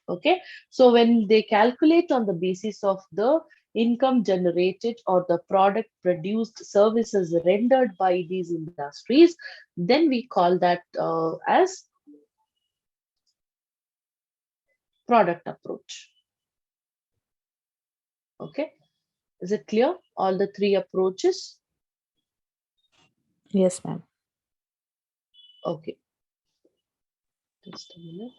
Okay, so when they calculate on the basis of the income generated or the product produced, services rendered by these industries, then we call that as product approach. Okay, is it clear? All the 3 approaches? Yes, ma'am. Okay, just a minute.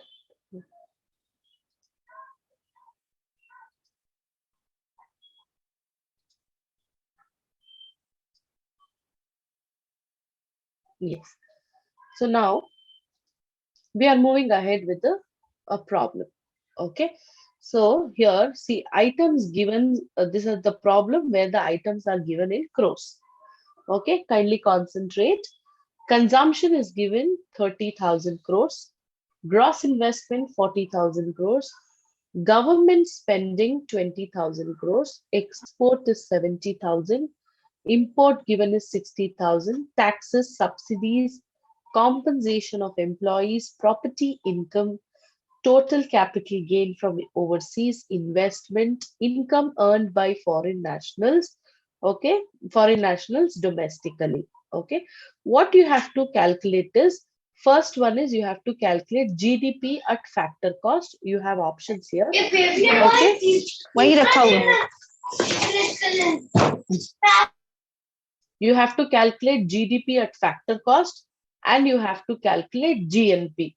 Yes. So now we are moving ahead with a problem. Okay. So here, see, items given, this is the problem where the items are given in crores. Okay, kindly concentrate. Consumption is given 30,000 crores. Gross investment 40,000 crores. Government spending 20,000 crores. Export is 70,000. Import given is 60,000. Taxes, subsidies, compensation of employees, property income, total capital gain from overseas investment, income earned by foreign nationals, okay, foreign nationals domestically. Okay, what you have to calculate is, first one is you have to calculate GDP at factor cost. You have options here. Okay, you have to calculate GDP at factor cost and you have to calculate GNP.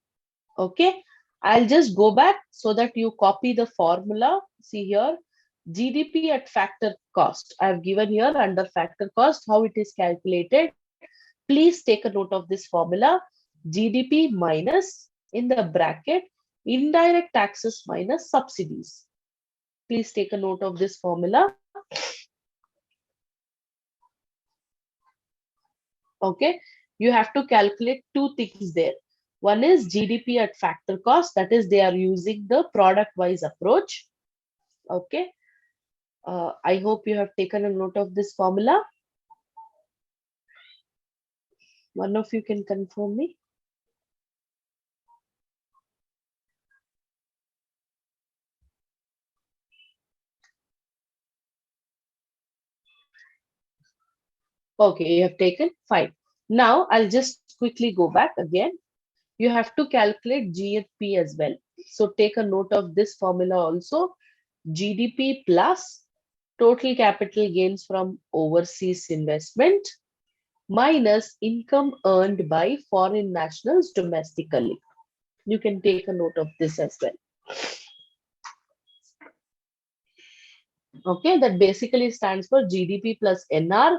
Okay, I'll just go back so that you copy the formula. See here, GDP at factor cost. I have given here under factor cost how it is calculated. Please take a note of this formula. GDP minus, in the bracket, indirect taxes minus subsidies. Please take a note of this formula. Okay, you have to calculate two things there. One is GDP at factor cost, that is they are using the product wise approach. Okay, I hope you have taken a note of this formula. One of you can confirm me. Okay, you have taken, fine. Now I'll just quickly go back again. You have to calculate GFP as well. So take a note of this formula also. GDP plus total capital gains from overseas investment minus income earned by foreign nationals domestically. You can take a note of this as well. Okay, that basically stands for GDP plus NR.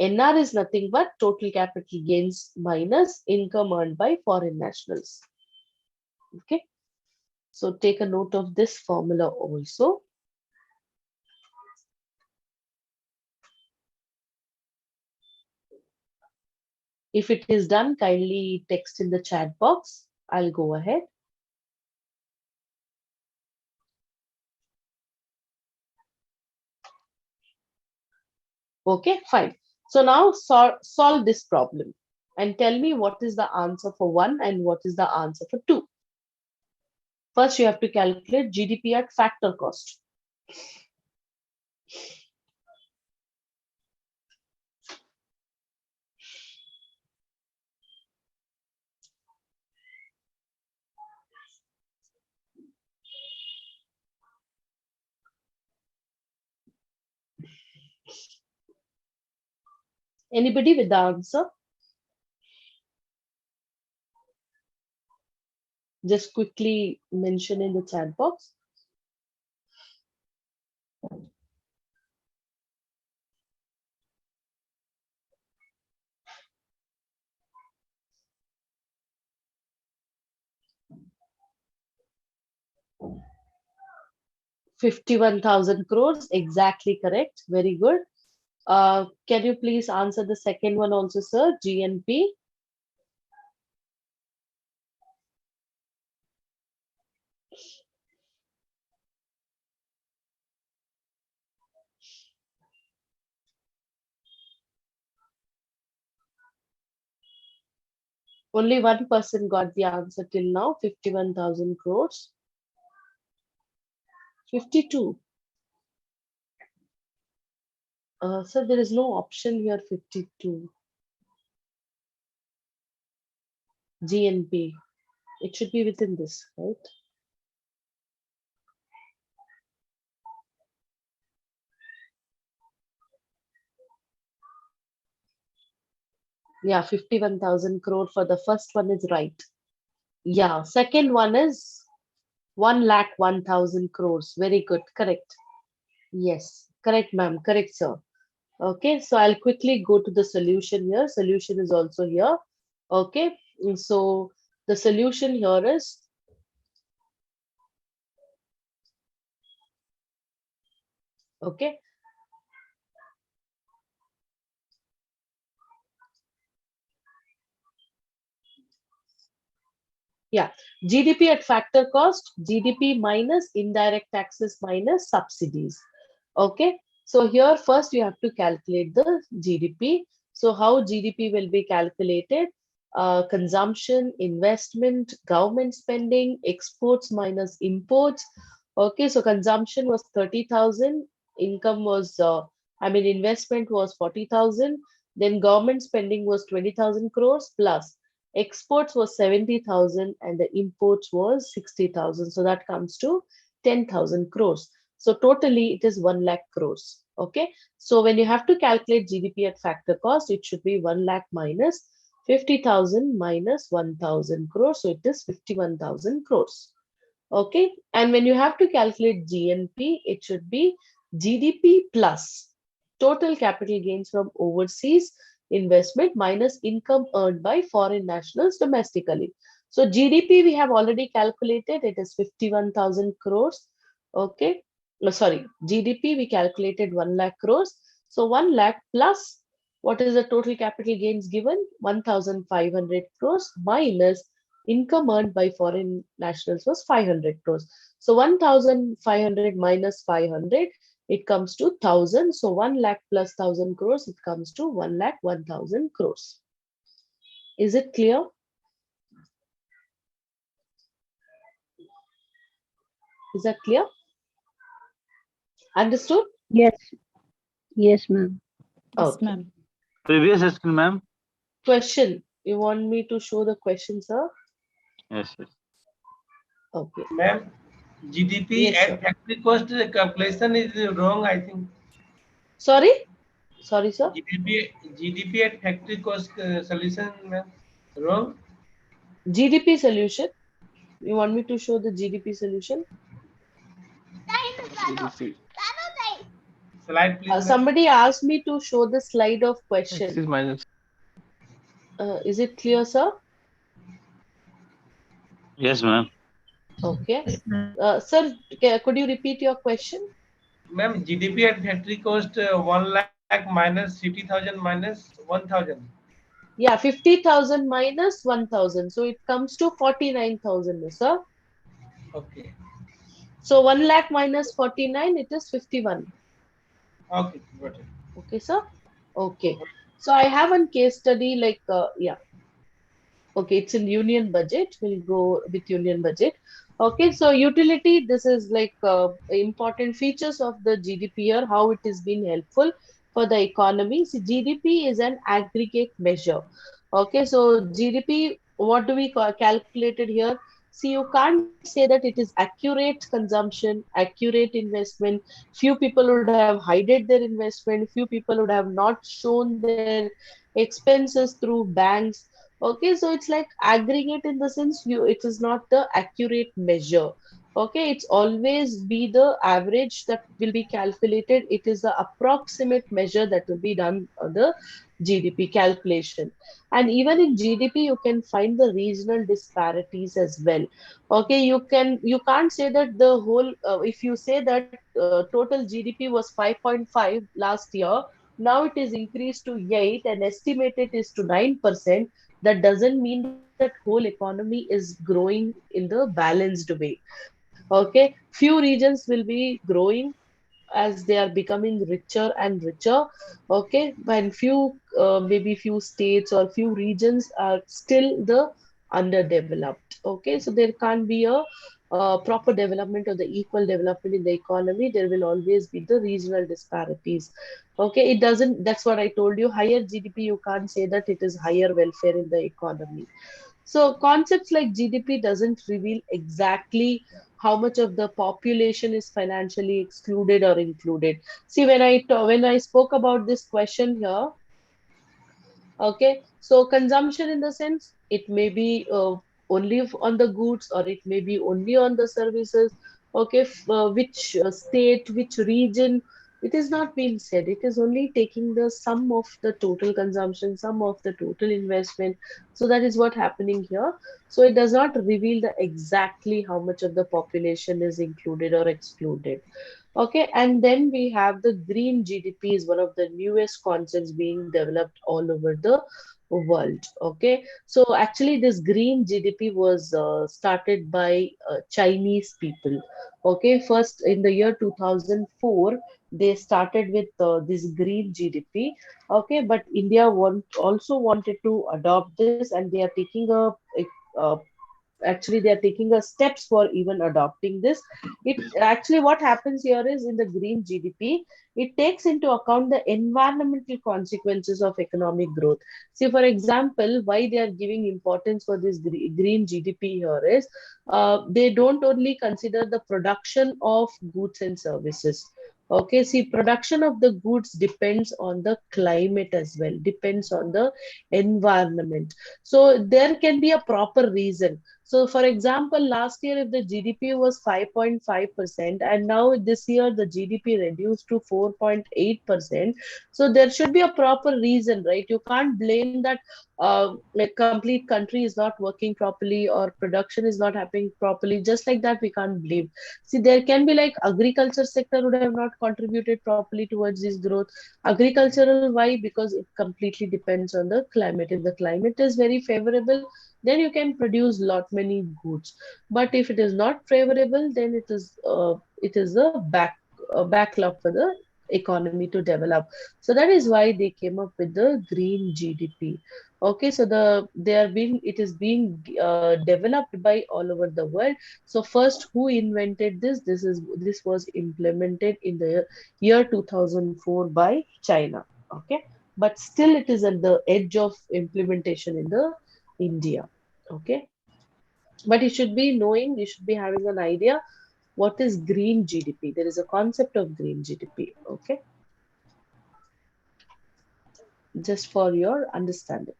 NR is nothing but total capital gains minus income earned by foreign nationals. Okay, so take a note of this formula also. If it is done, kindly text in the chat box. I'll go ahead. Okay, fine. So now solve this problem and tell me what is the answer for 1 and what is the answer for 2. First, you have to calculate GDP at factor cost. Anybody with the answer? Just quickly mention in the chat box. $51,000 crores, exactly correct. Very good. Can you please answer the second one also, sir? GNP. Only one person got the answer till now, 51,000 crores. 52. So there is no option here, 52. GNP. It should be within this, right? Yeah, 51,000 crore for the first one is right. Yeah, second one is 1,01,000 crores. Very good, correct. Yes, correct, ma'am. Correct, sir. Okay, so I'll quickly go to the solution here. Solution is also here. Okay, so the solution here is okay. Yeah, GDP at factor cost, GDP minus indirect taxes minus subsidies. Okay, so here first you have to calculate the GDP. So how GDP will be calculated? Consumption, investment, government spending, exports minus imports. Okay, so consumption was 30,000, income was, investment was 40,000, then government spending was 20,000 crores plus exports was 70,000 and the imports was 60,000. So that comes to 10,000 crores. So totally it is 1 lakh crores. Okay. So when you have to calculate GDP at factor cost, it should be 1 lakh minus 50,000 minus 1,000 crores. So it is 51,000 crores. Okay. And when you have to calculate GNP, it should be GDP plus total capital gains from overseas investment minus income earned by foreign nationals domestically. So GDP we have already calculated. It is 51,000 crores. Okay. sorry, GDP, we calculated 1 lakh crores. So 1 lakh plus what is the total capital gains given? 1,500 crores minus income earned by foreign nationals was 500 crores. So 1,500 minus 500, it comes to 1,000. So 1 lakh plus 1,000 crores, it comes to 1 lakh 1,000 crores. Is it clear? Is that clear? Understood? Yes. Yes, ma'am. Yes, Okay. ma'am. Previous question, ma'am. Question. You want me to show the question, sir? Yes, yes. Okay. Ma'am, GDP Yes, at sir. factory cost calculation is wrong, I think. Sorry? Sorry, sir. GDP at factory cost solution, ma'am, wrong. GDP solution. You want me to show the GDP solution? GDP. Slide, please, ma'am. Somebody asked me to show the slide of This question. is minus. Is it clear, sir? Yes, ma'am. Okay. Sir, could you repeat your question? Ma'am, GDP at factory cost 1 lakh minus 50,000 minus 1,000. Yeah, 50,000 minus 1,000. So it comes to 49,000, sir. Okay. So 1 lakh minus 49, it is 51. Okay, got it. Okay, sir. Okay. So I have one case study like, yeah. Okay, it's in union budget. We'll go with union budget. Okay, so utility, this is like important features of the GDP here, how it has been helpful for the economy. See, GDP is an aggregate measure. Okay, so GDP, what do we calculated here? See, you can't say that it is accurate consumption, accurate investment. Few people would have hided their investment. Few people would have not shown their expenses through banks. Okay, so it's like aggregate in the sense it is not the accurate measure. Okay, it's always be the average that will be calculated. It is the approximate measure that will be done on the GDP calculation. And even in GDP, you can find the regional disparities as well. Okay, you can't say that the whole if you say that total GDP was 5.5 last year, now it is increased to 8 and estimated is to 9%. That doesn't mean that whole economy is growing in the balanced way. Okay, few regions will be growing as they are becoming richer and richer. Okay, and few maybe few states or few regions are still the underdeveloped. Okay, so there can't be a proper development or the equal development in the economy. There will always be the regional disparities. Okay, it doesn't, that's what I told you, higher GDP, you can't say that it is higher welfare in the economy. So concepts like GDP doesn't reveal exactly how much of the population is financially excluded or included. See, when I spoke about this question here, okay, so consumption in the sense it may be only on the goods or it may be only on the services. Okay, which state, which region, it is not being said. It is only taking the sum of the total consumption, sum of the total investment. So that is what happening here. So it does not reveal the exactly how much of the population is included or excluded. Okay, and then we have the green GDP is one of the newest concepts being developed all over the world. Okay, so actually this green GDP was started by Chinese people. Okay, first in the year 2004 they started with this green GDP. Okay, but India also wanted to adopt this and they are taking a actually they are taking a steps for even adopting this. It actually, what happens here is in the green GDP, it takes into account the environmental consequences of economic growth. See, for example, why they are giving importance for this green GDP here is they don't only consider the production of goods and services. Okay, see, production of the goods depends on the climate as well, depends on the environment. So there can be a proper reason. So, for example, last year, if the GDP was 5.5%, and now this year the GDP reduced to 4.8%, so there should be a proper reason, right? You can't blame that a complete country is not working properly or production is not happening properly, just like that we can't believe. See, there can be like agriculture sector would have not contributed properly towards this growth. Agricultural, why? Because it completely depends on the climate. If the climate is very favorable, then you can produce lot many goods. But if it is not favorable, then it is a backlog for the economy to develop. So that is why they came up with the green GDP. Okay, so it is being developed by all over the world. So first, who invented this? This was implemented in the year 2004 by China. Okay, but still it is at the edge of implementation in the India. Okay, but you should be knowing, you should be having an idea what is green GDP. There is a concept of green GDP. Okay, just for your understanding.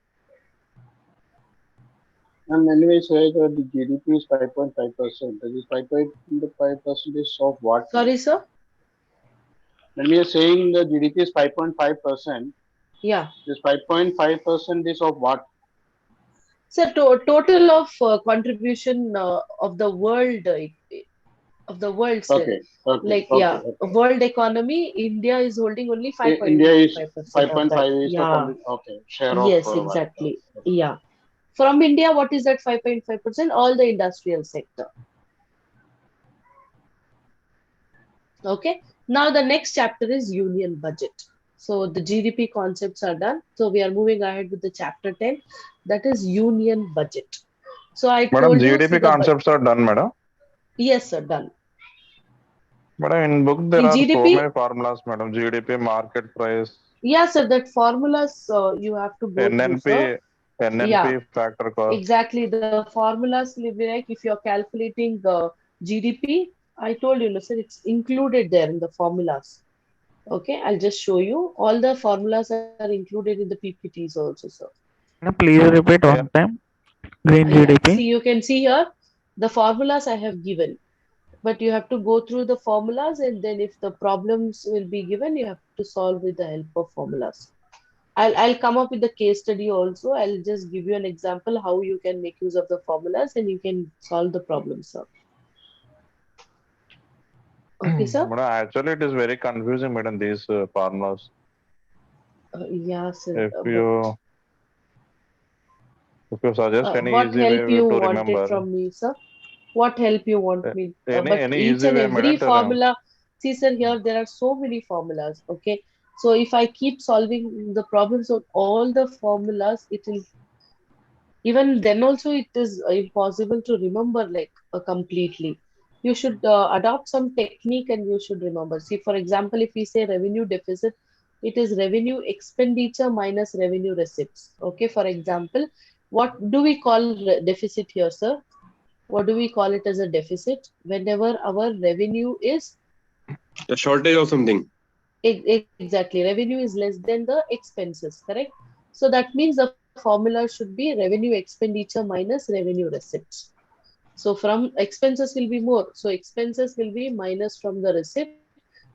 And anyway, say that the GDP is 5.5%. That is 5.5% is of what? Sorry, sir. When we are saying the GDP is 5.5%, Yeah. this 5.5% is of what? So total of contribution of the world still. Okay, okay, Like okay, yeah, okay. world economy, India is holding only India is 5.5% of that. 5.5 is the Yeah. okay share of Yes, what? exactly. Okay. Yeah. From India, what is that 5.5%? All the industrial sector. Okay. Now the next chapter is union budget. So the GDP concepts are done. So we are moving ahead with the chapter 10. That is union budget. So I Madam, told you, see GDP the concepts are done, madam. yes, sir, done. Madam, in book there In are so GDP, many formulas, madam. GDP, market price, yeah, sir, that formulas you have to go through, sir. NNP, Yeah, NNP factor cost. exactly. The formulas will be like if you're calculating GDP, I told you, no, sir, it's included there in the formulas. Okay, I'll just show you. All the formulas are included in the PPTs also, sir. Please repeat Yeah. one time. Green Yeah, GDP. see, you can see here the formulas I have given, but you have to go through the formulas, and then if the problems will be given, you have to solve with the help of formulas. I'll come up with the case study also. I'll just give you an example how you can make use of the formulas and you can solve the problem, sir. Okay, sir? Madam, actually it is very confusing, madam, these formulas. Yeah, sir. If you suggest any What easy help way you to wanted remember, from me, sir? What help you want me? But any each easy and way, every madam, to formula, see, sir, here there are so many formulas. Okay, so if I keep solving the problems on all the formulas, it will even then also it is impossible to remember like completely. You should adopt some technique and you should remember. See, for example, if we say revenue deficit, it is revenue expenditure minus revenue receipts. Okay, for example, what do we call deficit here, sir? What do we call it as a deficit? Whenever our revenue is A shortage of something. exactly, revenue is less than the expenses, correct? So that means the formula should be revenue expenditure minus revenue receipts. So from expenses will be more. So expenses will be minus from the receipt.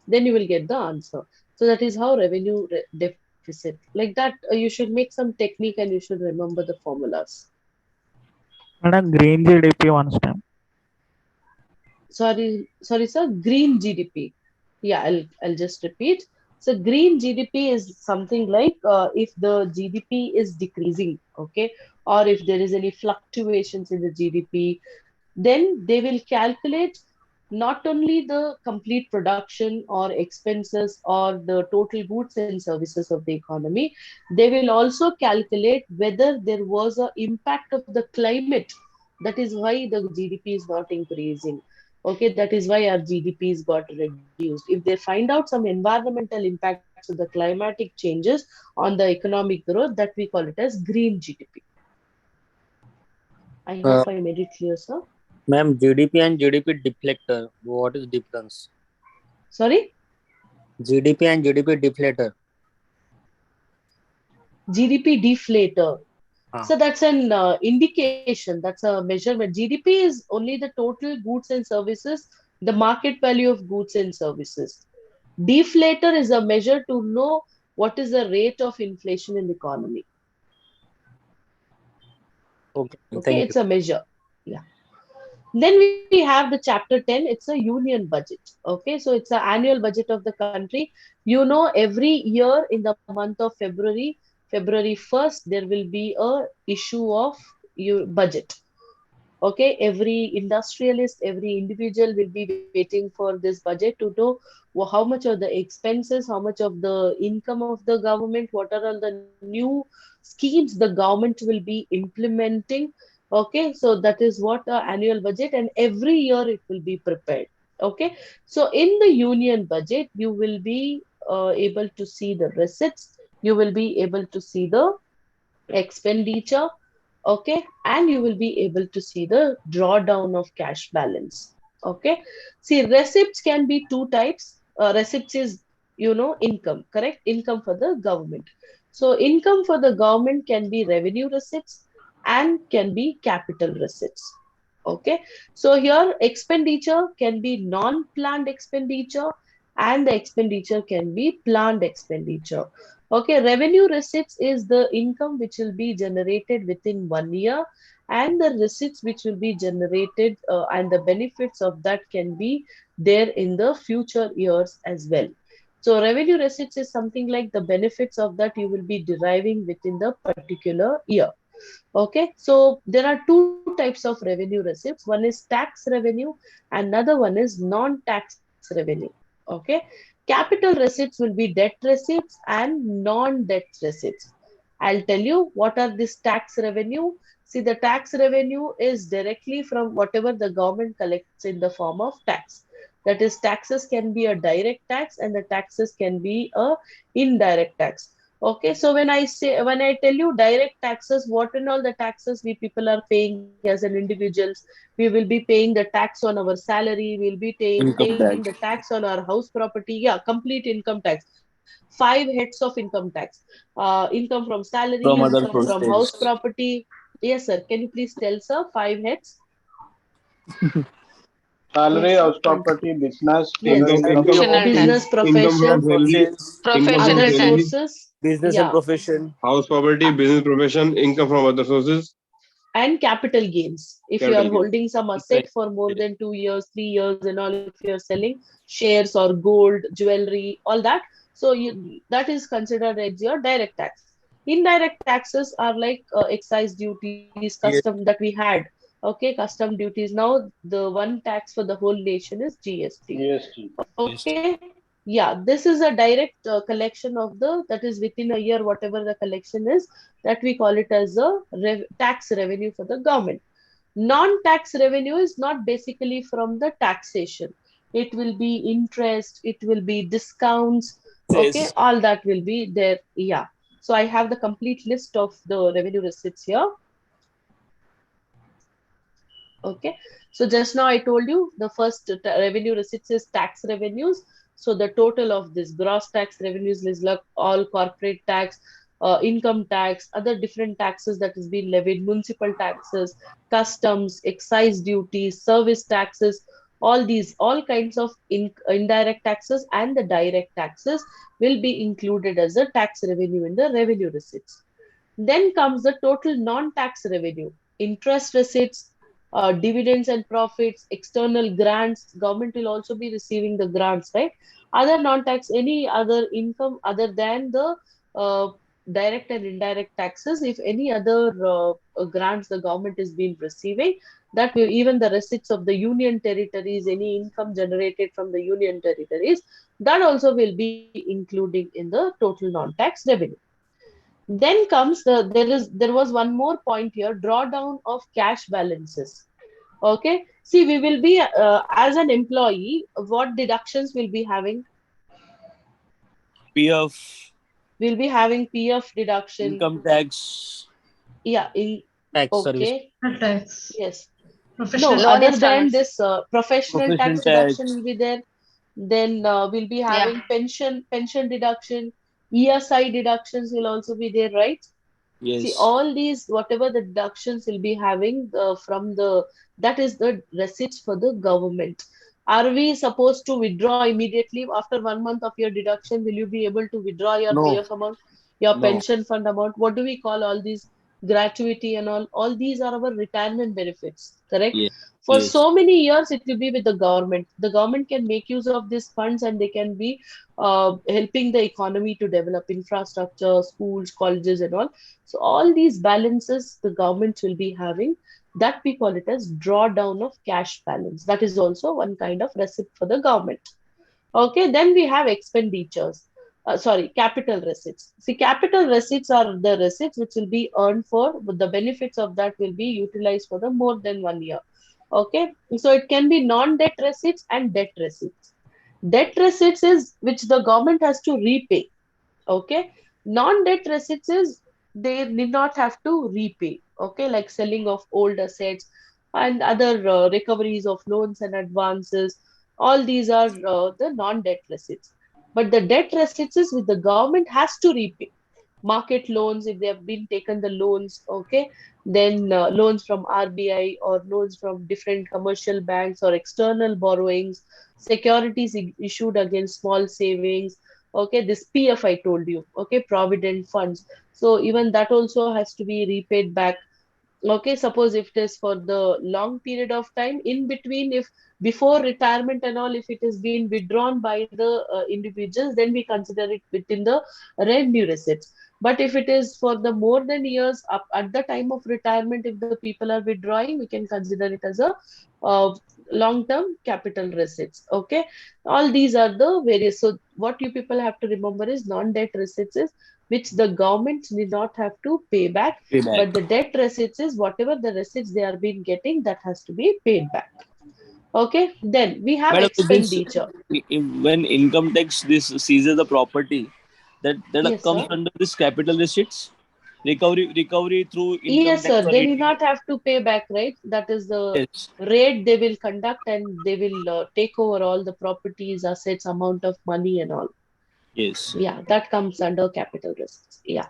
Then you will get the answer. So that is how revenue deficit. Like that, you should make some technique and you should remember the formulas. Madam, green GDP once time. Sorry, sir. Green GDP. Yeah, I'll just repeat. So green GDP is something like if the GDP is decreasing, okay, or if there is any fluctuations in the GDP, then they will calculate not only the complete production or expenses or the total goods and services of the economy, they will also calculate whether there was an impact of the climate. That is why the GDP is not increasing. Okay, that is why our GDPs got reduced. If they find out some environmental impacts of the climatic changes on the economic growth, that we call it as green GDP. I hope I made it clear, sir. Ma'am, GDP and GDP deflector. What is difference? Sorry? GDP and GDP deflator. GDP deflator. So that's an indication, that's a measurement. GDP is only the total goods and services, the market value of goods and services. Deflator is a measure to know what is the rate of inflation in the economy. Okay. Okay, Thank it's you. a measure. Yeah. Then we have the chapter 10, it's a union budget. Okay, so it's an annual budget of the country. You know, every year in the month of February 1st, there will be a issue of your budget. Okay, every industrialist, every individual will be waiting for this budget to know how much of the expenses, how much of the income of the government, what are all the new schemes the government will be implementing. Okay, so that is what annual budget, and every year it will be prepared. Okay, so in the union budget you will be able to see the receipts, you will be able to see the expenditure. Okay, and you will be able to see the drawdown of cash balance. Okay, see, receipts can be two types. Receipts is, income, correct? Income for the government. So income for the government can be revenue receipts and can be capital receipts. Okay, so here expenditure can be non-planned expenditure and the expenditure can be planned expenditure. Okay, revenue receipts is the income which will be generated within 1 year, and the receipts which will be generated and the benefits of that can be there in the future years as well. So revenue receipts is something like the benefits of that you will be deriving within the particular year. Okay, so there are two types of revenue receipts. One is tax revenue, another one is non-tax revenue. Okay, capital receipts will be debt receipts and non-debt receipts. I'll tell you what are this tax revenue. See, the tax revenue is directly from whatever the government collects in the form of tax. That is, taxes can be a direct tax and the taxes can be a indirect tax. Okay, so when I tell you direct taxes, what and all the taxes we people are paying as an individuals, we will be paying the tax on our salary, we'll be Income paying the tax tax on our house property. Yeah, complete income tax. Five heads of income tax. Income from salary, from other income from house sources. property. Yes, sir. Can you please tell, sir, five heads? Salary, Yes, sir. house property, business, Yes. other Income, income income, source, Professional Business, tax. income from profession, salary, Sources, income from other Professional salary, tax. sources. business and Yeah. profession. house property, business profession, income from other sources, And capital gains. If you are capital gain. holding some Right. asset for more than 2 years, 3 years, and all, if you are selling shares or gold, jewelry, all that, so that is considered as your direct tax. Indirect taxes are like excise duties, custom Yes. that we had. Okay, custom duties. Now the one tax for the whole nation is GST. GST. Okay, yeah, this is a direct collection of the, that is within a year, whatever the collection is, that we call it as a tax revenue for the government. Non-tax revenue is not basically from the taxation. It will be interest, it will be discounts. Okay, Yes. all that will be there. Yeah. So I have the complete list of the revenue receipts here. Okay, so just now I told you the first revenue receipts is tax revenues. So the total of this gross tax revenues is like all corporate tax, income tax, other different taxes that is being levied, municipal taxes, customs, excise duties, service taxes, all these, all kinds of indirect taxes and the direct taxes will be included as a tax revenue in the revenue receipts. Then comes the total non-tax revenue, interest receipts, dividends and profits, external grants. Government will also be receiving the grants, right? Other non-tax, any other income other than the uh, direct and indirect taxes. If any other grants the government is being receiving, that will, even the receipts of the union territories, any income generated from the union territories, that also will be including in the total non-tax revenue. Then comes there was one more point here, drawdown of cash balances. Okay, see, we will be as an employee, what deductions will be having? PF, We'll be having PF deduction. income tax, Yeah, in tax service, okay, tax, yes. No, professional Loan other tax. than installments. this, professional profession tax deduction tax. will be there. Then we'll be Yeah. having pension deduction, ESI deductions will also be there, right? See, Yes. all these, whatever the deductions will be having from the, that is the receipts for the government. Are we supposed to withdraw immediately after 1 month of your deduction? Will you be able to withdraw your No. PF amount, your No. pension fund amount? What do we call all these? gratuity and all these are our retirement benefits, correct? Yes. For Yes. so many years, it will be with the government. The government can make use of these funds and they can be helping the economy to develop infrastructure, schools, colleges, and all. So, all these balances the government will be having, that we call it as drawdown of cash balance. That is also one kind of receipt for the government. Okay, then we have expenditures. Sorry, capital receipts. See, capital receipts are the receipts which will be earned for, but the benefits of that will be utilized for the more than 1 year. Okay, so it can be non-debt receipts and debt receipts. Debt receipts is which the government has to repay. Okay, non-debt receipts is they need not have to repay. Okay, like selling of old assets and other recoveries of loans and advances. All these are the non-debt receipts. But the debt receipts is with the government has to repay. Market loans, if they have been taken the loans, okay, then loans from RBI or loans from different commercial banks or external borrowings, securities issued against small savings. Okay, this PF I told you, okay, provident funds. So even that also has to be repaid back. Okay, suppose if it is for the long period of time in between, if before retirement and all, if it is being withdrawn by the individuals, then we consider it within the revenue receipts. But if it is for the more than years up at the time of retirement, if the people are withdrawing, we can consider it as a uh, long-term capital receipts. Okay, all these are the various. So what you people have to remember is non-debt receipts is which the government need not have to pay back, Payback. but the debt receipts is whatever the receipts they are been getting that has to be paid back. Okay, then we have Madam, this expenditure. when income tax this seizes the property, that Yes, comes sir. under this capital receipts, recovery through income Yes, tax sir. or They need ET. not have to pay back, right? That is the Yes. rate they will conduct and they will take over all the properties, assets, amount of money and all. Yes. Yeah, that comes under capital receipts. Yeah.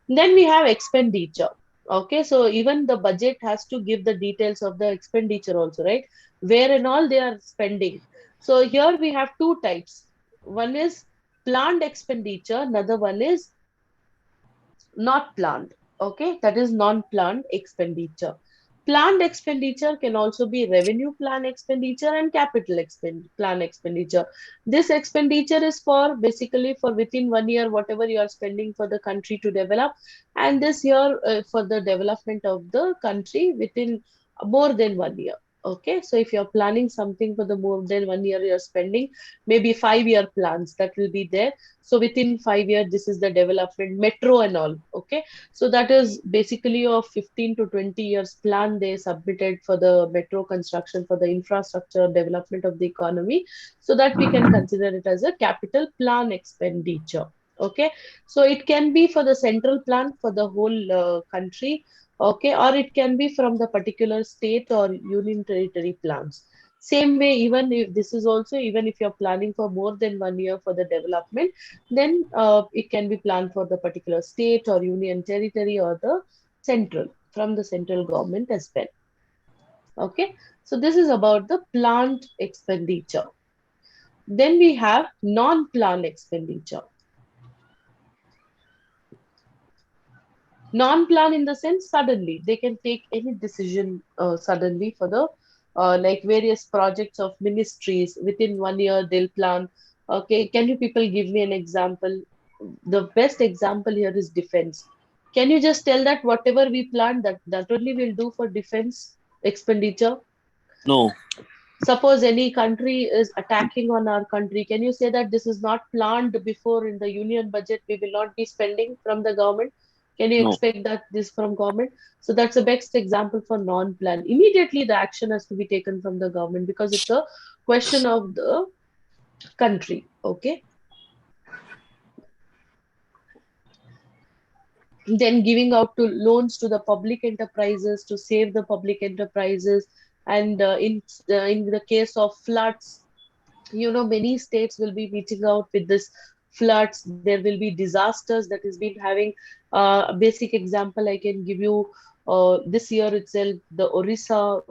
Then we have expenditure. Okay, so even the budget has to give the details of the expenditure also, right? Where and all they are spending. So here we have two types. One is planned expenditure, another one is not planned. Okay, that is non-planned expenditure. Planned expenditure can also be revenue plan expenditure and capital plan expenditure. This expenditure is for basically for within 1 year, whatever you are spending for the country to develop, and this year for the development of the country within more than 1 year. Okay, so if you're planning something for the more than 1 year, you're spending maybe 5 year plans that will be there. So within 5 years, this is the development, metro and all. Okay, so that is basically a 15 to 20 years plan they submitted for the metro construction, for the infrastructure development of the economy, so that we can consider it as a capital plan expenditure. Okay, so it can be for the central plan for the whole country. Okay, or it can be from the particular state or union territory plans. Same way, even if this is also, even if you're planning for more than 1 year for the development, then it can be planned for the particular state or union territory or the central, from the central government as well. Okay, so this is about the planned expenditure. Then we have non-planned expenditure. Non-plan in the sense suddenly they can take any decision suddenly for the like various projects of ministries within 1 year they'll plan. Okay, can you people give me an example? The best example here is defense. Can you just tell that whatever we plan that only we'll do for defense expenditure? No. Suppose any country is attacking on our country, can you say that this is not planned before in the union budget? We will not be spending from the government. Can you No. expect that this from government? So that's the best example for non-plan. Immediately the action has to be taken from the government because it's a question of the country. Okay. Then giving out to loans to the public enterprises to save the public enterprises. And in the case of floods, you know, many states will be meeting out with this floods. There will be disasters that has been having a basic example I can give you. This year itself, the Orissa,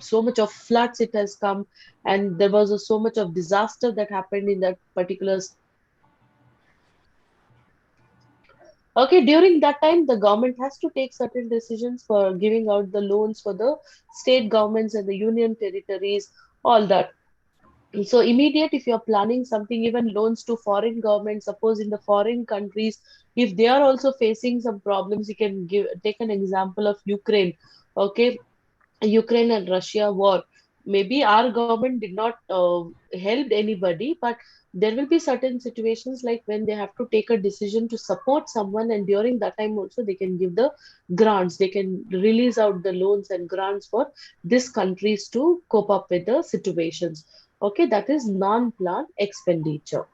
so much of floods it has come, and there was so much of disaster that happened in that particular Okay, during that time, the government has to take certain decisions for giving out the loans for the state governments and the union territories, all that. So immediate, if you're planning something, even loans to foreign governments, suppose in the foreign countries, if they are also facing some problems, you can take an example of Ukraine. Okay, Ukraine and Russia war. Maybe our government did not help anybody, but there will be certain situations like when they have to take a decision to support someone, and during that time also they can give the grants, they can release out the loans and grants for these countries to cope up with the situations. Okay, that is non-planned expenditure.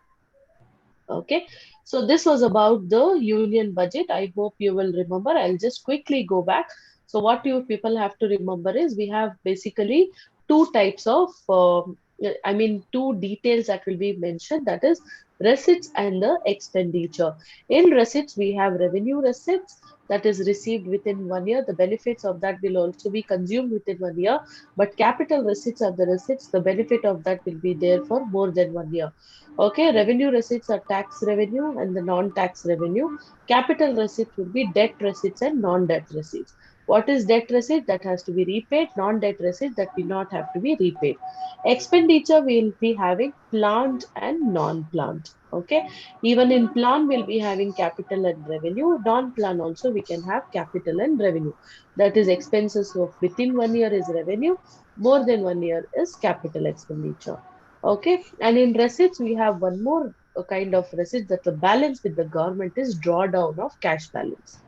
Okay, so this was about the union budget. I hope you will remember. I'll just quickly go back. So what you people have to remember is we have basically two types of, two details that will be mentioned. That is receipts and the expenditure. In receipts, we have revenue receipts that is received within 1 year. The benefits of that will also be consumed within 1 year. But capital receipts are the receipts. The benefit of that will be there for more than 1 year. Okay, revenue receipts are tax revenue and the non-tax revenue. Capital receipts will be debt receipts and non-debt receipts. What is debt receipt? That has to be repaid. Non-debt receipt that will not have to be repaid. Expenditure will be having planned and non-planned. Okay, even in plan we'll be having capital and revenue. Non-plan also we can have capital and revenue. That is expenses of within 1 year is revenue. More than 1 year is capital expenditure. Okay, and in receipts, we have one more kind of receipt that the balance with the government is drawdown of cash balance.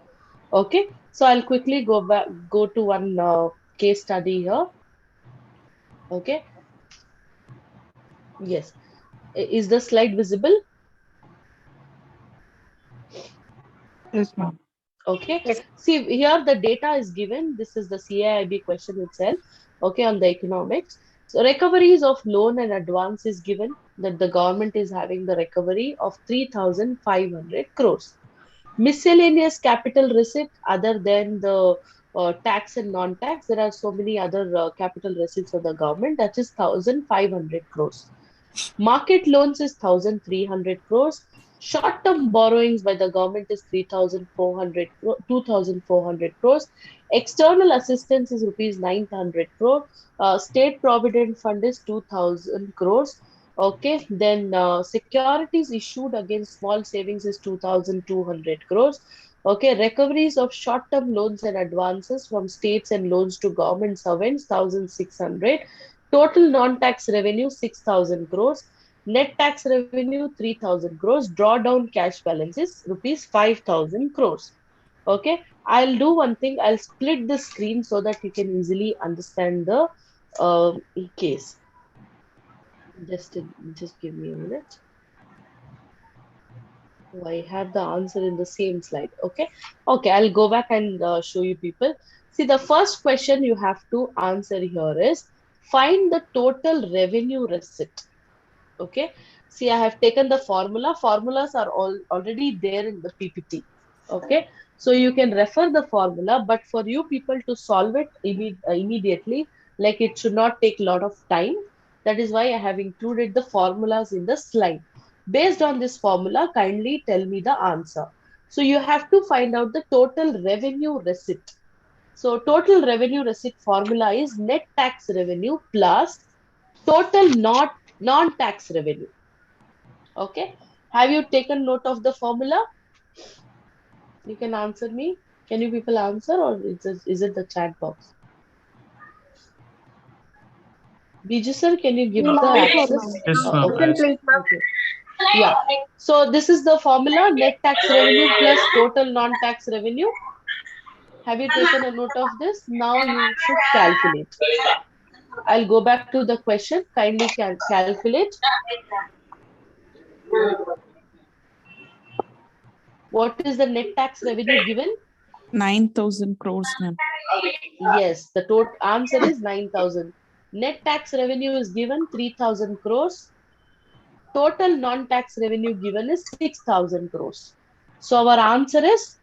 Okay, so I'll quickly go to one case study here. Okay, yes, is the slide visible? Yes, ma'am. Okay, see here the data is given. This is the CAIIB question itself. Okay, on the economics. So recoveries of loan and advance is given that the government is having the recovery of 3,500 crores. Miscellaneous capital receipt other than the tax and non-tax, there are so many other capital receipts of the government, that is 1,500 crores. Market loans is 1,300 crores. Short-term borrowings by the government is 2,400 crores. External assistance is rupees 900 crore. State Provident Fund is 2,000 crores. Okay, then securities issued against small savings is 2,200 crores. Okay, recoveries of short-term loans and advances from states and loans to government servants 1,600. Total non-tax revenue 6,000 crores. Net tax revenue 3,000 crores. Drawdown cash balance is rupees 5,000 crores. Okay, I'll do one thing. I'll split the screen so that you can easily understand the case. Just give me a minute. Oh, I have the answer in the same slide. Okay. Okay, I'll go back and show you people. See, the first question you have to answer here is find the total revenue receipt. Okay. See, I have taken the formula. Formulas are already there in the PPT. Okay. So you can refer the formula, but for you people to solve it immediately, like it should not take a lot of time. That is why I have included the formulas in the slide. Based on this formula, kindly tell me the answer. So you have to find out the total revenue receipt. So total revenue receipt formula is net tax revenue plus total not non-tax revenue. Okay. Have you taken note of the formula? You can answer me. Can you people answer, or is it the chat box? Biju sir, can you give the access? Yes, ma'am. Okay. Okay. Yeah. So this is the formula: net tax revenue plus total non-tax revenue. Have you taken a note of this? Now you should calculate. I'll go back to the question. Kindly calculate. What is the net tax revenue given? 9,000 crores, ma'am. Yes, the total answer is 9,000. Net tax revenue is given 3,000 crores. Total non-tax revenue given is 6,000 crores. So our answer is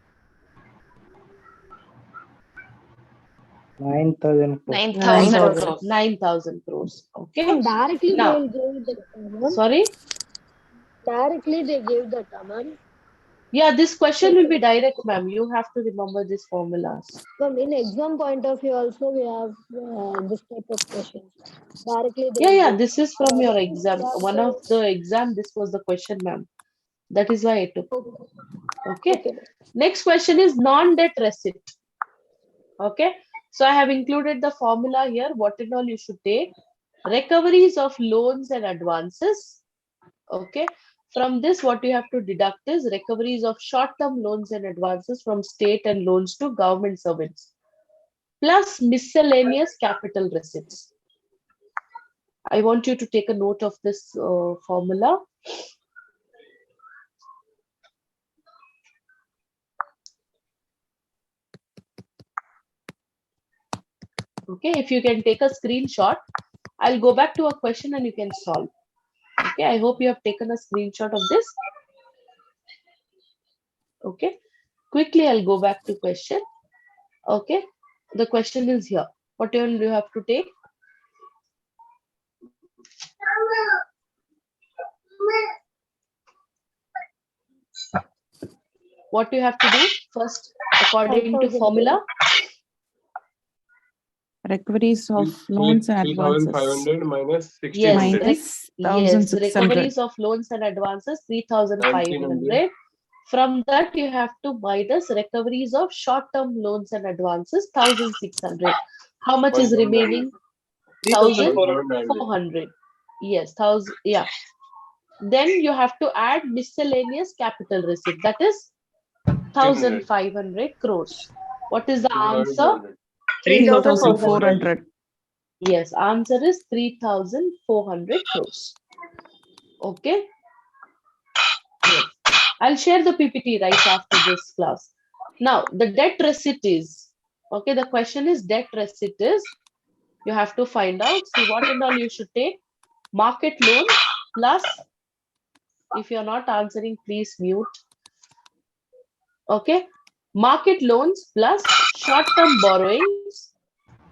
9,000 crores. 9,000 crores. Okay. Directly Now, they gave the amount. sorry. Directly they gave that amount. Yeah, this question will be direct, ma'am. You have to remember these formulas. From in exam point of view also we have this type of questions. Directly they Yeah, will yeah, give. this is from your We exam. have One of to, the exam, this was the question, ma'am. That is why I took. Okay. okay. Next question is non-debt receipt. Okay. So I have included the formula here. What and all you should take. Recoveries of loans and advances. Okay. From this, what you have to deduct is recoveries of short-term loans and advances from state and loans to government servants, plus miscellaneous capital receipts. I want you to take a note of this formula. Okay, if you can take a screenshot, I'll go back to a question and you can solve. Okay, I hope you have taken a screenshot of this. Okay, quickly I'll go back to question. Okay, the question is here. What do you have to take? What you have to do first according to 5,000. formula? Recoveries of loans and advances. 3,500 minus Yes, 1,600. Minus yes, 1,600. recoveries of loans and advances 3,500. From that you have to minus recoveries of short-term loans and advances 1,600. How much is remaining? 1,400. Yes, 1,000. Yeah. Then you have to add miscellaneous capital receipt. That is 1,500 crores. What is the answer? 3,400. Yes, answer is 3,400 crores. Okay. Yes. I'll share the PPT right after this class. Now, the debt receipt is, okay, the question is debt receipt is, you have to find out, see what and all you should take. Market loans plus, if you're not answering, please mute. Okay. Market loans plus short-term borrowings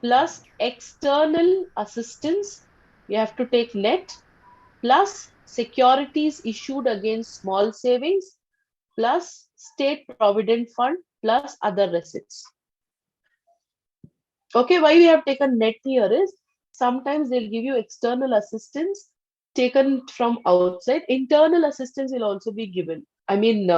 plus external assistance. You have to take net plus securities issued against small savings plus state provident fund plus other receipts. Okay, why we have taken net here is sometimes they'll give you external assistance taken from outside. Internal assistance will also be given. I mean,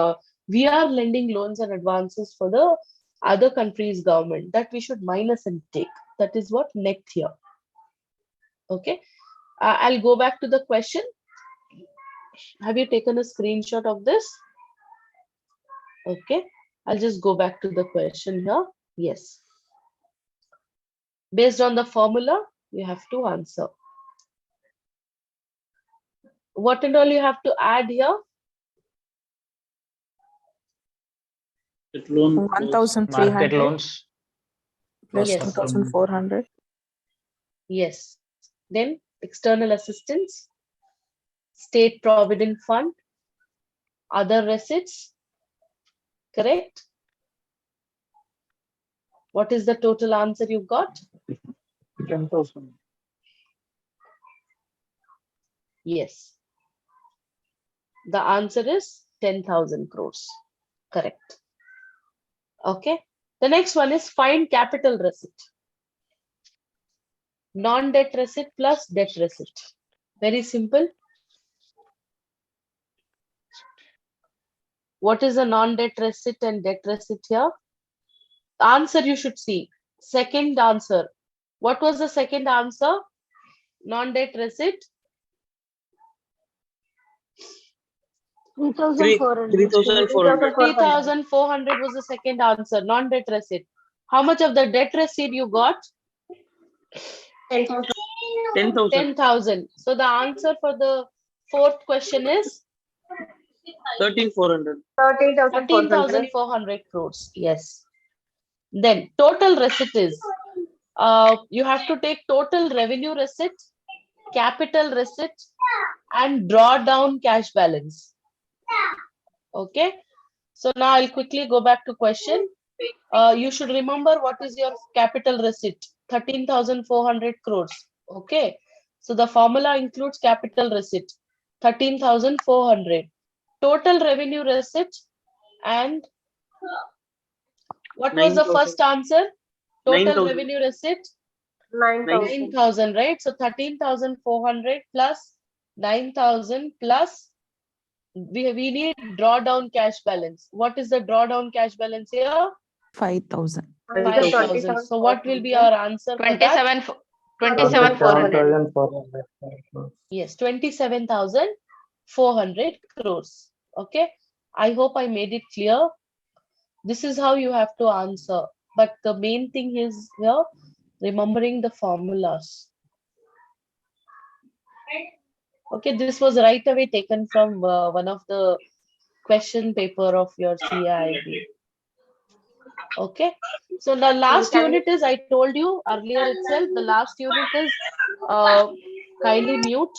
we are lending loans and advances for the other country's government that we should minus and take. That is what net here. Okay, I'll go back to the question. Have you taken a screenshot of this? Okay, I'll just go back to the question here. Yes. Based on the formula, you have to answer. What and all you have to add here? 1,300 loans. plus Yes. 2,400. Yes. Then external assistance, state provident fund, other receipts. Correct? What is the total answer you got? 10,000. Yes. The answer is 10,000 crores. Correct. Okay. The next one is find capital receipt. Non-debt receipt plus debt receipt. Very simple. What is a non-debt receipt and debt receipt here? Answer you should see. Second answer. What was the second answer? Non-debt receipt. 3,400. 3,400 was the second answer. Non-debt receipt. How much of the debt receipt you got? 10,000. So the answer for the fourth question is 13,400 crores. Yes. Then total receipt is, you have to take total revenue receipt, capital receipt, and drawdown cash balance. Okay. So now I'll quickly go back to question. You should remember what is your capital receipt, 13,400 crores. Okay. So the formula includes capital receipt, 13,400. Total revenue receipt And what was the first answer? Total 9,000. revenue receipt? 9,000. 9,000, right? So 13,400 plus 9,000 plus we need drawdown cash balance. What is the drawdown cash balance here? 5,000. 5,000. So what will be our answer for that? 27,400. Yes, 27,400 crores. Okay. I hope I made it clear. This is how you have to answer. But the main thing is here, remembering the formulas. Okay, this was right away taken from one of the question paper of your CAIIB. Okay, so the last unit is, I told you earlier itself, the last unit is kindly mute.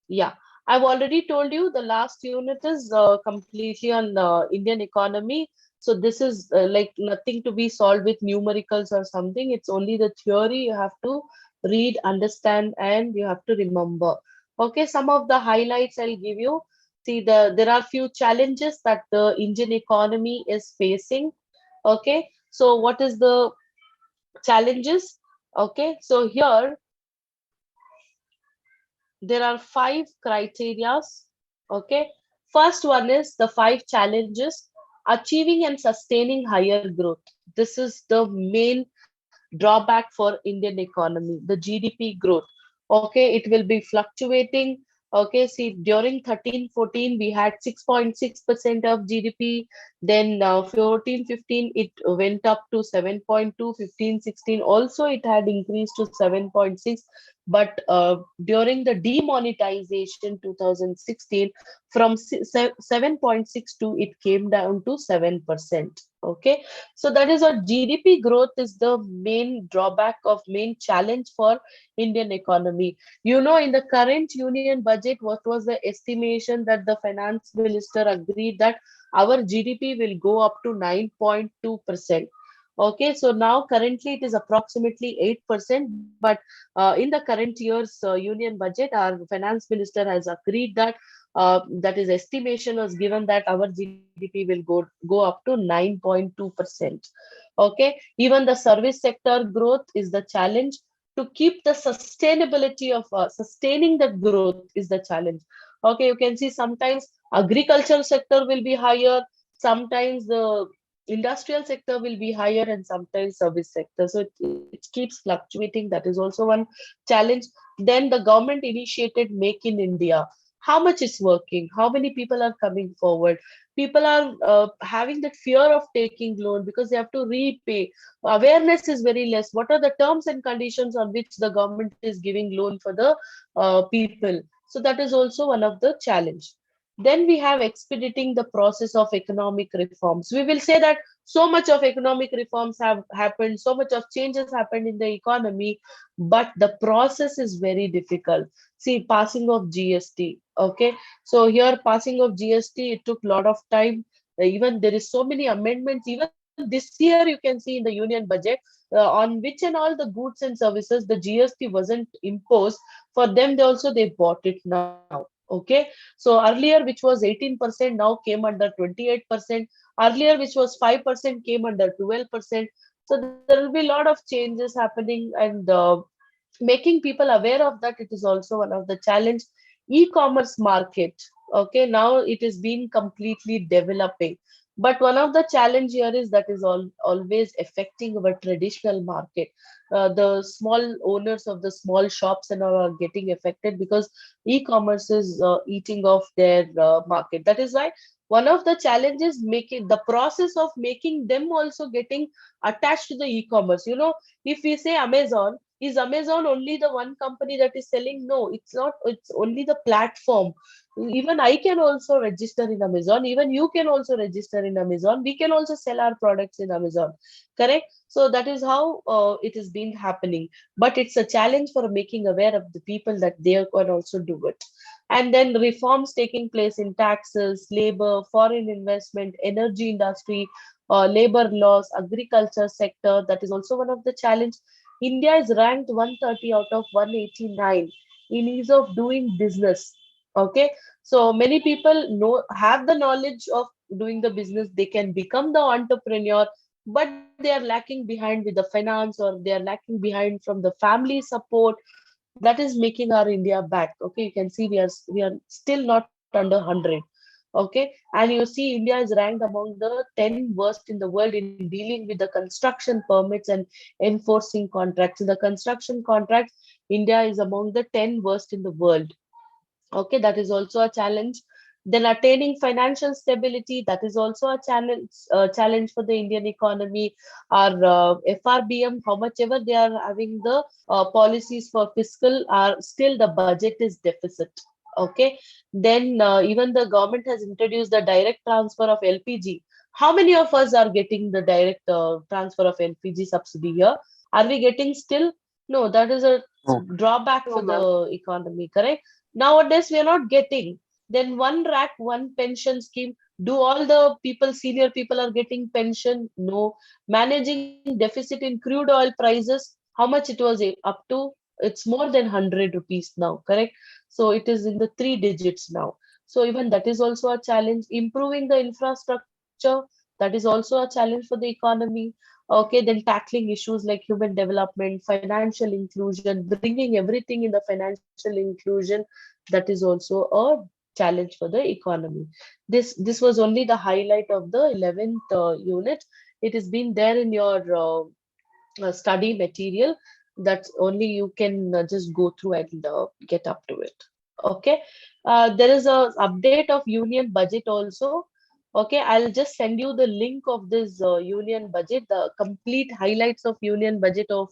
Yeah, I've already told you the last unit is completely on Indian economy. So this is like nothing to be solved with numericals or something. It's only the theory you have to read, understand, and you have to remember. Okay, some of the highlights I'll give you. See, there are few challenges that the Indian economy is facing. Okay, so what is the challenges? Okay, so here there are 5 criterias. Okay, first one is the 5 challenges: achieving and sustaining higher growth. This is the main drawback for Indian economy, the GDP growth. Okay, it will be fluctuating. Okay, see, during 13-14 we had 6.6% of GDP. Then 14-15 it went up to 7.2. 15-16 also it had increased to 7.6. But during the demonetization 2016, from 7.62 it came down to 7%. Okay, so that is what GDP growth is the main drawback of main challenge for Indian economy. You know, in the current union budget, what was the estimation that the finance minister agreed that our GDP will go up to 9.2%. Okay, so now currently it is approximately 8%, but in the current year's union budget, our finance minister has agreed that that is estimation was given that our GDP will go up to 9.2%. Okay, even the service sector growth is the challenge. To keep the sustainability of sustaining the growth is the challenge. Okay, you can see sometimes agricultural sector will be higher, sometimes the industrial sector will be higher, and sometimes service sector. So it keeps fluctuating. That is also one challenge. Then the government initiated Make in India. How much is working? How many people are coming forward? People are having that fear of taking loan because they have to repay. Awareness is very less. What are the terms and conditions on which the government is giving loan for the people? So that is also one of the challenge. Then we have expediting the process of economic reforms. We will say that so much of economic reforms have happened, so much of changes happened in the economy, but the process is very difficult. See, passing of GST. Okay, so here passing of GST, it took a lot of time. Even there is so many amendments. Even this year, you can see in the union budget on which and all the goods and services the GST wasn't imposed. For them, they bought it now. Okay, so earlier, which was 18%, now came under 28%. Earlier, which was 5%, came under 12%. So there will be a lot of changes happening, and making people aware of that, it is also one of the challenge. E-commerce market, okay, now it is being completely developing, but one of the challenge here is that is always affecting our traditional market. The small owners of the small shops and all are getting affected because e-commerce is eating off their market. That is why one of the challenges making the process of making them also getting attached to the e-commerce. You know, if we say Amazon, is Amazon only the one company that is selling? No, it's not. It's only the platform. Even I can also register in Amazon. Even you can also register in Amazon. We can also sell our products in Amazon. Correct? So that is how it has been happening. But it's a challenge for making aware of the people that they can also do it. And then reforms taking place in taxes, labor, foreign investment, energy industry, labor laws, agriculture sector. That is also one of the challenge. India is ranked 130 out of 189 in ease of doing business. Okay, so many people have the knowledge of doing the business, they can become the entrepreneur, but they are lacking behind with the finance, or they are lacking behind from the family support. That is making our India back. Okay, you can see we are still not under 100. Okay, and you see India is ranked among the 10 worst in the world in dealing with the construction permits and enforcing contracts. In the construction contracts, India is among the 10 worst in the world. Okay, that is also a challenge. Then attaining financial stability, that is also a challenge for the Indian economy. Our FRBM, how much ever they are having the policies for fiscal, are still the budget is deficit. Okay, then even the government has introduced the direct transfer of LPG. How many of us are getting the direct transfer of LPG subsidy here? Are we getting still? No, that is a drawback for the economy, correct? Nowadays, we are not getting. Then one rack, one pension scheme. Do all the people, senior people are getting pension? No. Managing deficit in crude oil prices, how much it was up to? It's more than 100 rupees now, correct? So it is in the 3 digits now. So even that is also a challenge. Improving the infrastructure, that is also a challenge for the economy. Okay, then tackling issues like human development, financial inclusion, bringing everything in the financial inclusion, that is also a challenge for the economy. This was only the highlight of the 11th unit. It has been there in your study material. That's only you can just go through and get up to it. Okay, there is a update of union budget also. Okay, I'll just send you the link of this union budget, the complete highlights of union budget of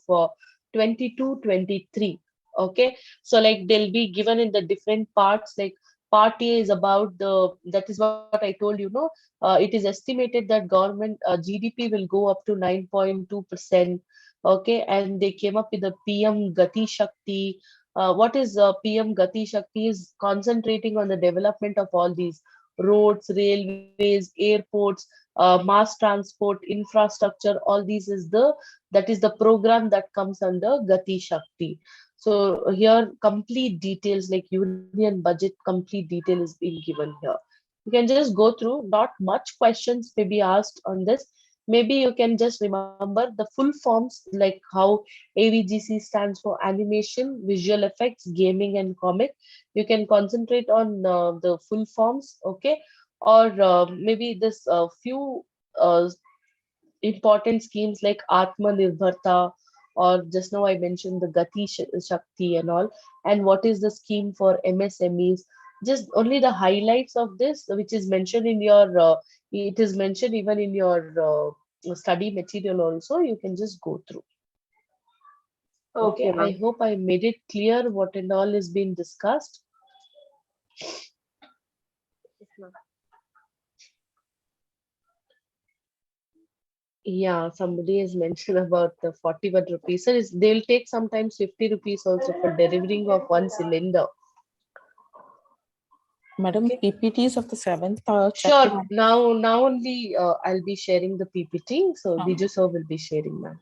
22-23. Okay, so like they'll be given in the different parts. Like part A is about that is what I told you, no? It is estimated that government GDP will go up to 9.2%. Okay, and they came up with the PM Gati Shakti. What is PM Gati Shakti is concentrating on the development of all these roads, railways, airports, mass transport, infrastructure. All these is that is the program that comes under Gati Shakti. So here complete details like union budget, complete detail is being given here. You can just go through, not much questions may be asked on this. Maybe you can just remember the full forms, like how AVGC stands for animation, visual effects, gaming, and comic. You can concentrate on the full forms, okay? Or maybe this few uh, important schemes like Atma Nirbharta, or just now I mentioned the Shakti and all. And what is the scheme for MSMEs? Just only the highlights of this, which is mentioned in your, it is mentioned even in your study material also. You can just go through. Okay, I hope I made it clear what and all is being discussed. Yeah, somebody has mentioned about the 41 rupees. So they'll take sometimes 50 rupees also for delivering of one cylinder. Madam, Okay. PPTs of the 7th Sure. chapter. Now only I'll be sharing the PPT. So Biju sir will be sharing now.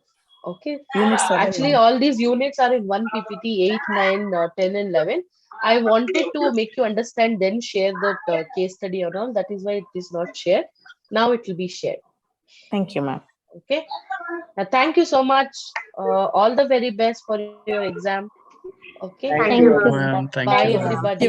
Okay. Unit 7. Actually, all these units are in one PPT, 8, 9, 10, and 11. I wanted to make you understand, then share the case study and all. That is why it is not shared. Now it will be shared. Thank you, ma'am. Okay. Thank you so much. All the very best for your exam. Okay. Thank you. Ma'am, thank Bye, you. everybody.